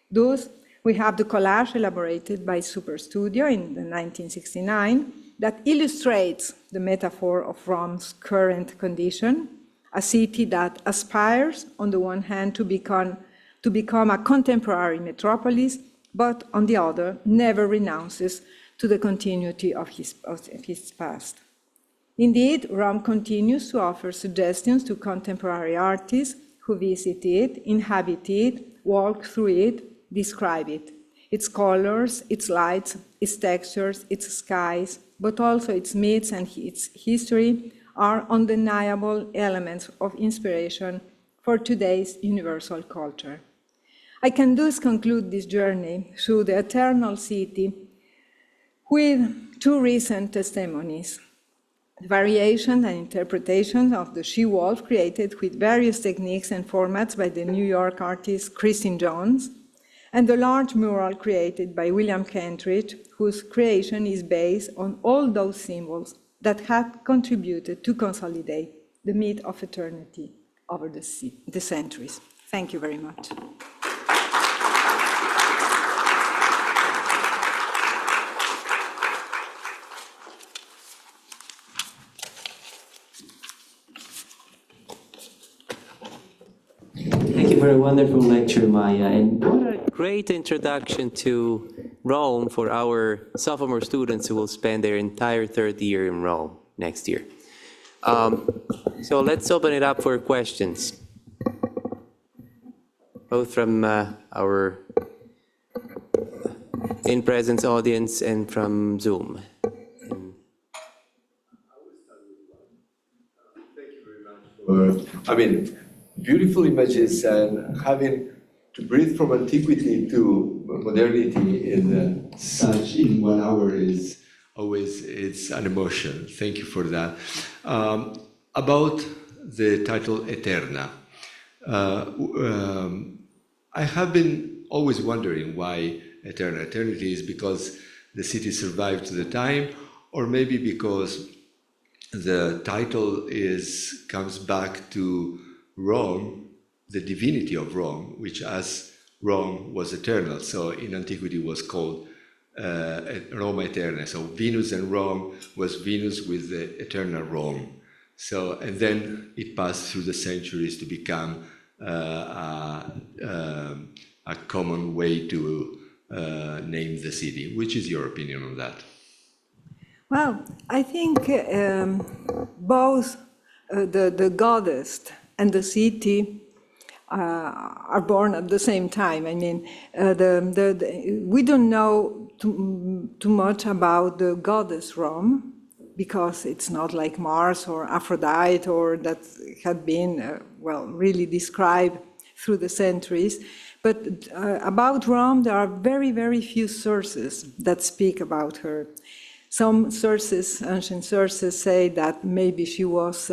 Thus, we have the collage elaborated by Superstudio in 1969 that illustrates the metaphor of Rome's current condition, a city that aspires, on the one hand, to become a contemporary metropolis, but on the other, never renounces to the continuity of his past. Indeed, Rome continues to offer suggestions to contemporary artists who visit it, inhabit it, walk through it, describe it. Its colors, its lights, its textures, its skies, but also its myths and its history are undeniable elements of inspiration for today's universal culture. I can thus conclude this journey through the eternal city with two recent testimonies: variations and interpretations of the she-wolf created with various techniques and formats by the New York artist Christine Jones, and the large mural created by William Kentridge, whose creation is based on all those symbols that had contributed to consolidate the myth of eternity. over the centuries. Thank you very much. Thank you for a wonderful lecture, Maya, and what a great introduction to Rome for our sophomore students who will spend their entire third year in Rome next year. So let's open it up for questions, both from our in-presence audience and from Zoom. Beautiful images and having to breathe from antiquity to modernity in 1 hour is always, it's an emotion. Thank you for that. About the title Eterna, I have been always wondering why Eterna. Eternity is because the city survived the time, or maybe because the title comes back to Rome, the divinity of Rome, which as Rome was eternal, so in antiquity was called Roma Eterna. So Venus and Rome was Venus with the eternal Rome. So, and then it passed through the centuries to become a common way to name the city. Which is your opinion on that? Well, I think both the goddess and the city are born at the same time. I mean, we don't know too much about the goddess Rome, because it's not like Mars or Aphrodite, or that had been, well, really described through the centuries. But about Rome, there are very, very few sources that speak about her. Some sources, ancient sources, say that maybe she was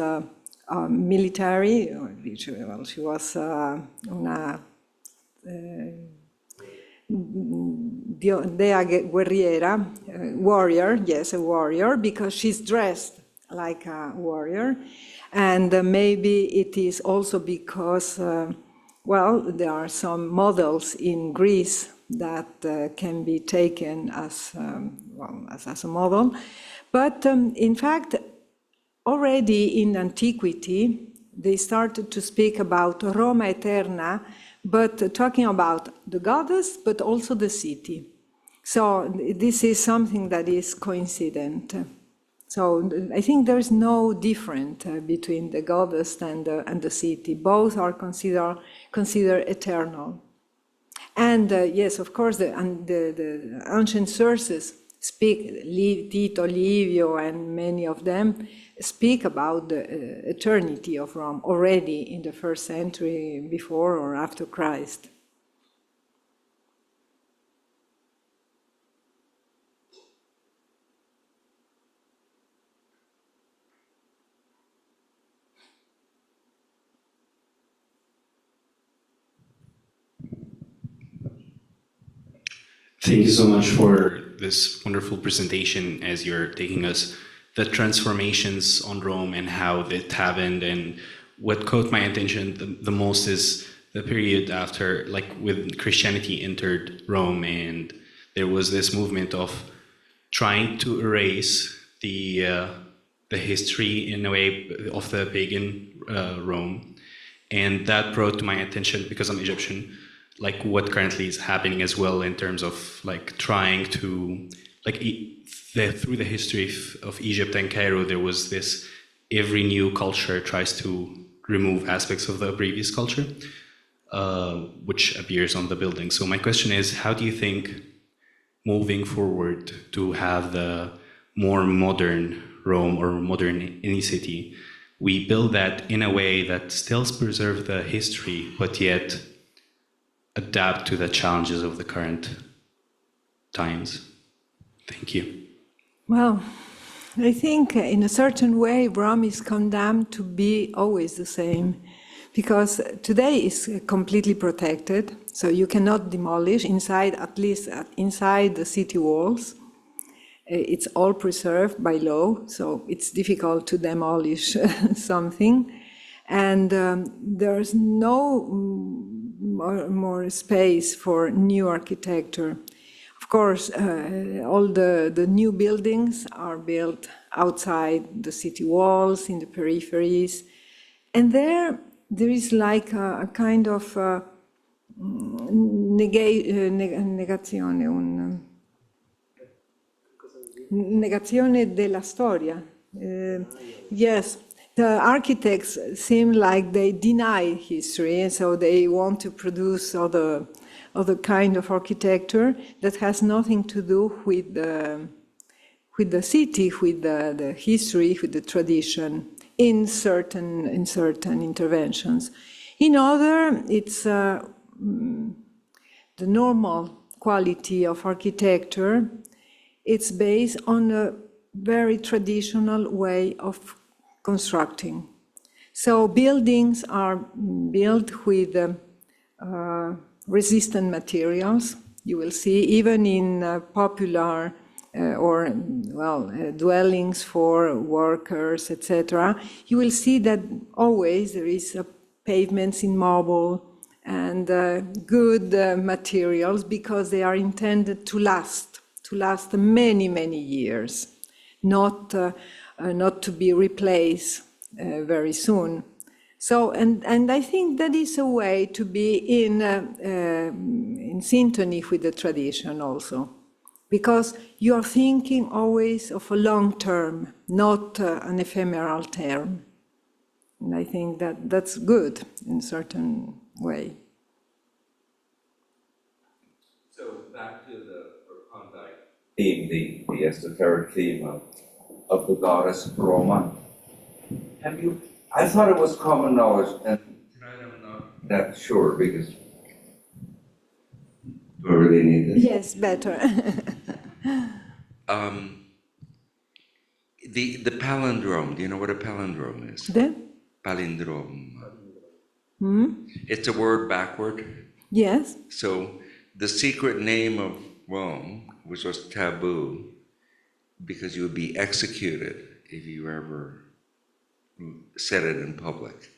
military, or well, she was una dea guerriera, warrior, yes, a warrior, because she's dressed like a warrior. And maybe it is also because, well, there are some models in Greece that can be taken as, well, as a model. But in fact, already in antiquity, they started to speak about Roma Eterna, but talking about the goddess, but also the city. So this is something that is coincident. So I think there is no difference between the goddess and the city. Both are considered eternal. And yes, of course, the ancient sources speak, Tito, Livio, and many of them speak about the eternity of Rome already in the first century, before or after Christ. Thank you so much for this wonderful presentation as you're taking us the transformations on Rome and how it happened. And what caught my attention the most is the period after, like when Christianity entered Rome, and there was this movement of trying to erase the history in a way of the pagan Rome. And that brought to my attention, because I'm Egyptian, like what currently is happening as well in terms of like trying to, like through the history of Egypt and Cairo, there was this, every new culture tries to remove aspects of the previous culture, which appears on the building. So my question is, how do you think moving forward to have the more modern Rome or modern any city, we build that in a way that still preserves the history, but yet adapt to the challenges of the current times? Thank you. Well, I think in a certain way, Rome is condemned to be always the same, because today it's completely protected, so you cannot demolish inside, at least inside the city walls. It's all preserved by law, so it's difficult to demolish something. And there's no more space for new architecture. Of course, all the new buildings are built outside the city walls, in the peripheries. And there is like a kind of negazione della storia. Yes, the architects seem like they deny history, and so they want to produce other kind of architecture that has nothing to do with the city, with the history, with the tradition, in certain interventions. In other, it's the normal quality of architecture. It's based on a very traditional way of constructing. So buildings are built with resistant materials. You will see even in popular dwellings for workers, etc. You will see that always there is pavements in marble and good materials, because they are intended to last many, many years, not to be replaced very soon. So, and I think that is a way to be in synchrony with the tradition also, because you are thinking always of a long term, not an ephemeral term. And I think that that's good in a certain way. So back to the recondite theme, the esoteric theme of the goddess Roma. I thought it was common knowledge, and tonight I'm not that sure, because do I really need this? Yes, better. The palindrome, do you know what a palindrome is? The? Palindrome. Hmm? It's a word backward. Yes. So the secret name of Rome, which was taboo, because you would be executed if you ever said it in public,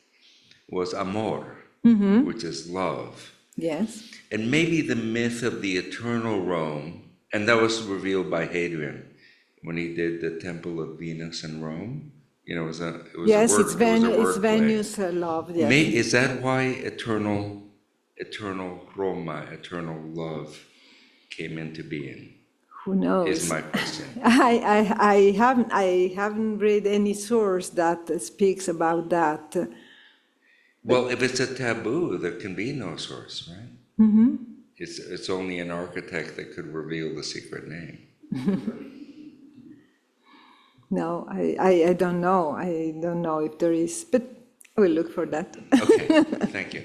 was amor, which is love. Yes. And maybe the myth of the eternal Rome, and that was revealed by Hadrian when he did the Temple of Venus in Rome. You know, it was Yes, a word, it's word Venus love. Yes. Is that why eternal Roma, eternal love, came into being? Who knows? Is my question. I haven't read any source that speaks about that. Well, if it's a taboo, there can be no source, right? Mm-hmm. It's only an architect that could reveal the secret name. No, I don't know. I don't know if there is, but I will look for that. Okay, thank you.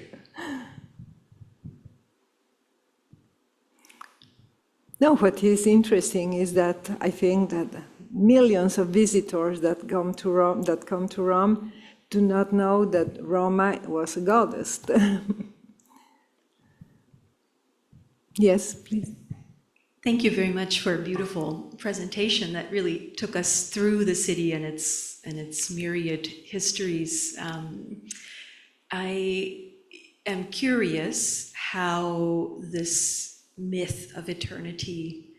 No, what is interesting is that I think that millions of visitors that come to Rome do not know that Roma was a goddess. Yes, please. Thank you very much for a beautiful presentation that really took us through the city and its myriad histories. I am curious how this myth of eternity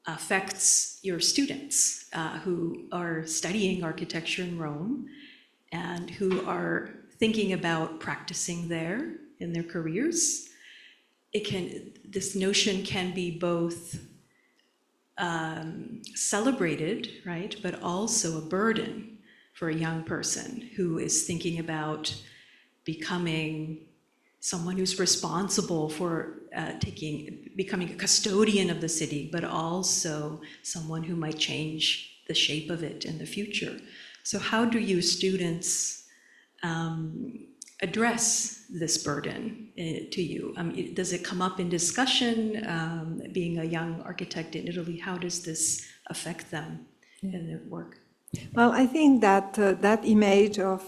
affects your students who are studying architecture in Rome and who are thinking about practicing there in their careers. This notion can be both celebrated, right, but also a burden for a young person who is thinking about becoming someone who's responsible for becoming a custodian of the city, but also someone who might change the shape of it in the future. So how do you students address this burden to you? Does it come up in discussion? Being a young architect in Italy, how does this affect them in their work? Well, I think that that image of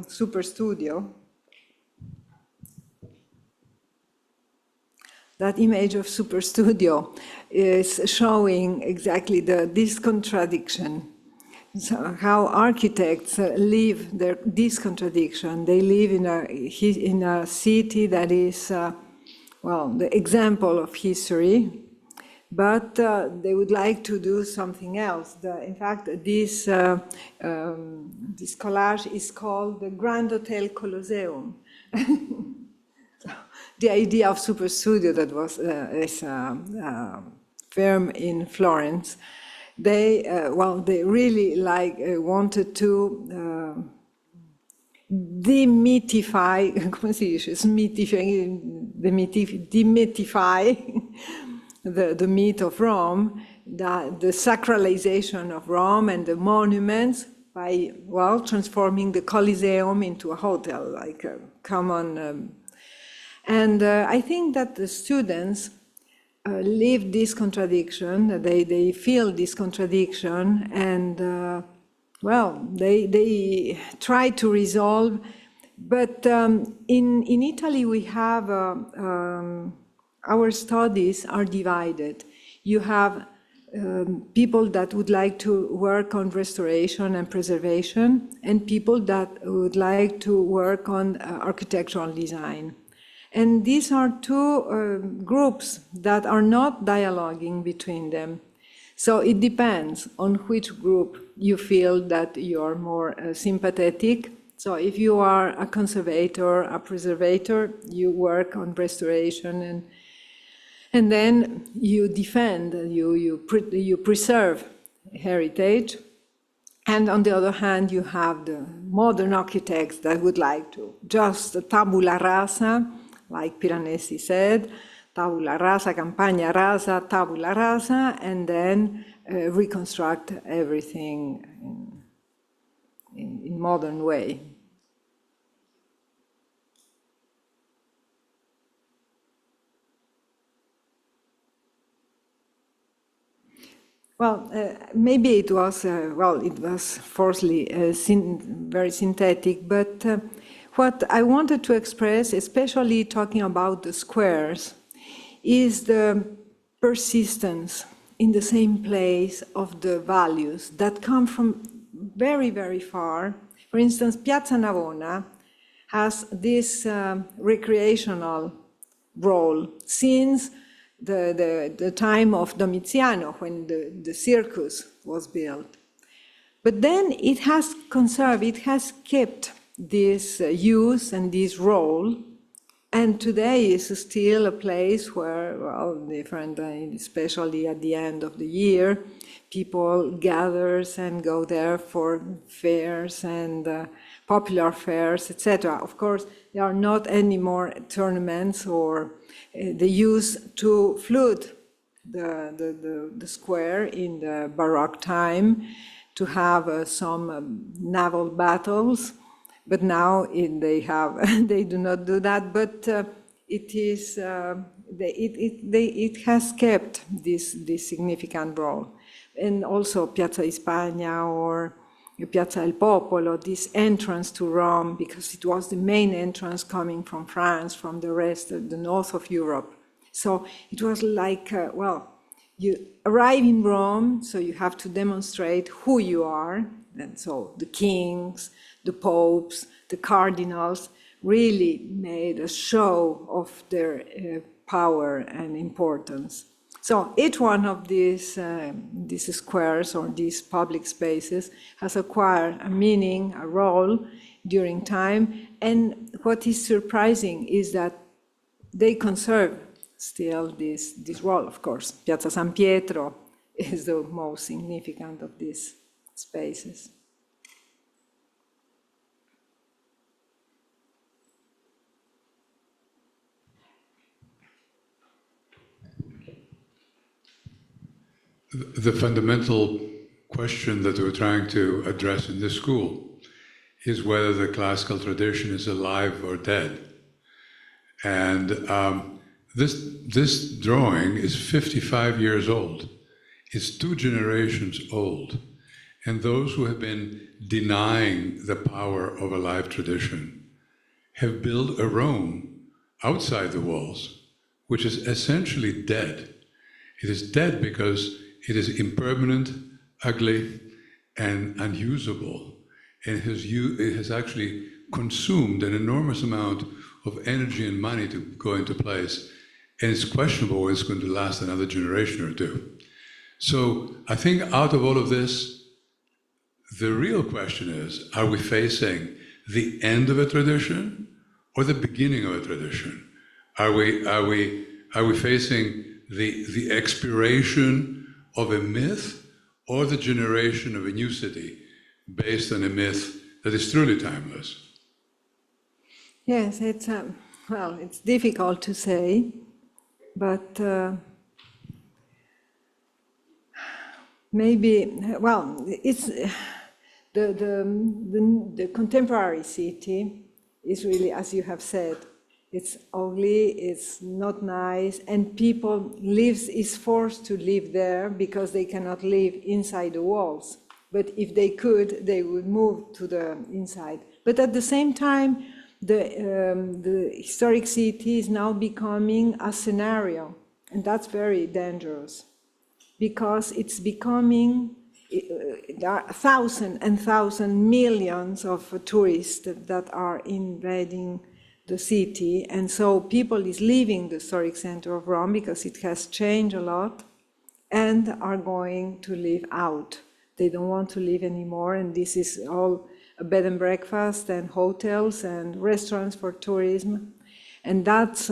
super studio, is showing exactly this contradiction. so how architects live this contradiction. They live in a city that is, well, the example of history, but they would like to do something else. In fact, this collage is called the Grand Hotel Colosseum. The idea of super studio that was is a firm in Florence. They they really wanted to demythify, come si dice, demythify the myth of Rome, the sacralization of Rome and the monuments by, well, transforming the Colosseum into a hotel, like a common. And I think that the students live this contradiction, they feel this contradiction, and well, they try to resolve. But in Italy, we have our studies are divided. You have people that would like to work on restoration and preservation, and people that would like to work on architectural design. And these are two groups that are not dialoguing between them. So it depends on which group you feel that you're more sympathetic. So if you are a conservator, a preservator, you work on restoration, and then you defend, you preserve heritage. And on the other hand, you have the modern architects that would like to just tabula rasa, like Piranesi said, tabula rasa, campagna rasa, tabula rasa, and then reconstruct everything in modern way. Well, maybe it was, it was forcefully very synthetic, but what I wanted to express, especially talking about the squares, is the persistence in the same place of the values that come from very, very far. For instance, Piazza Navona has this recreational role since the time of Domitiano, when the circus was built. But then it has conserved, it has kept this use and this role, and today is still a place where, well, different, especially at the end of the year, people gathers and go there for fairs and popular fairs, etc. Of course, there are not any more tournaments or they used to flood the square in the Baroque time to have some naval battles, but now they do not do that. But it has kept this significant role, and also Piazza di Spagna or Piazza del Popolo, this entrance to Rome, because it was the main entrance coming from France, from the rest of the north of Europe. So it was like, you arrive in Rome, so you have to demonstrate who you are. And so the kings, the popes, the cardinals really made a show of their power and importance. So each one of these squares or these public spaces has acquired a meaning, a role during time. And what is surprising is that they conserve still this role, of course. Piazza San Pietro is the most significant of these spaces. The fundamental question that we're trying to address in this school is whether the classical tradition is alive or dead. And this drawing is 55 years old. It's 2 generations old. And those who have been denying the power of a live tradition have built a Rome outside the walls, which is essentially dead. It is dead because it is impermanent, ugly, and unusable, and it has actually consumed an enormous amount of energy and money to go into place, and it's questionable whether it's going to last another generation or two. So I think out of all of this, the real question is, are we facing the end of a tradition or the beginning of a tradition? Are we facing the expiration of a myth or the generation of a new city based on a myth that is truly timeless? Yes, it's well, it's difficult to say, but maybe, well, it's the contemporary city is really, as you have said, it's ugly, it's not nice, and people is forced to live there because they cannot live inside the walls. But if they could, they would move to the inside. But at the same time, the historic city is now becoming a scenario, and that's very dangerous, because it's becoming, there are thousands and thousands, millions of tourists that are invading the city, and so people is leaving the historic center of Rome because it has changed a lot, and are going to live out. They don't want to live anymore, and this is all a bed and breakfast and hotels and restaurants for tourism. And that's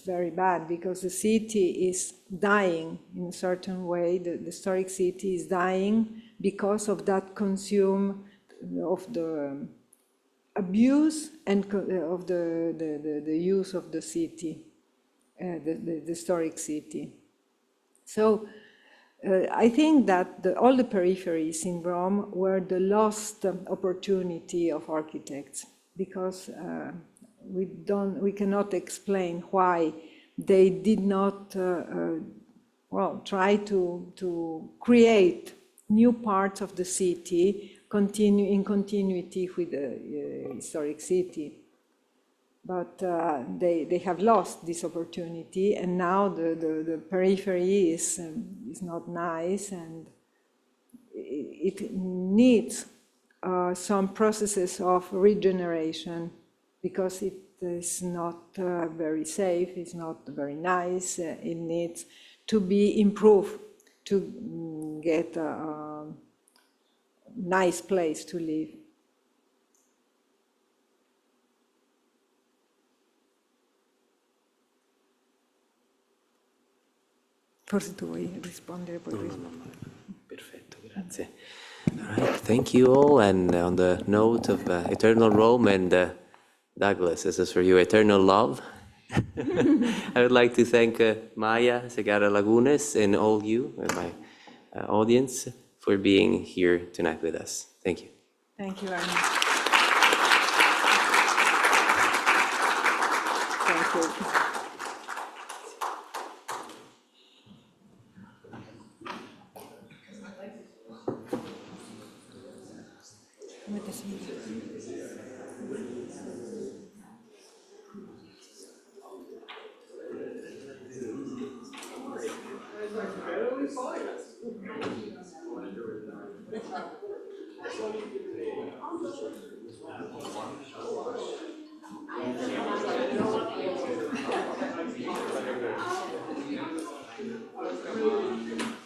very bad, because the city is dying in a certain way. The historic city is dying because of that consume of the abuse and of the use of the city, the historic city. So I think that all the peripheries in Rome were the lost opportunity of architects, because we cannot explain why they did not try to create new parts of the city in continuity with the historic city. But they have lost this opportunity, and now the periphery is not nice, and it needs some processes of regeneration, because it is not very safe, it's not very nice, it needs to be improved to get a nice place to live. Forse tu vuoi rispondere poi? No. Perfetto, grazie. All right, thank you all. And on the note of eternal Rome, and Douglas, this is for you, eternal love. I would like to thank Maya Segarra Lagunes and all you and my audience for being here tonight with us. Thank you. Thank you very much. Thank you.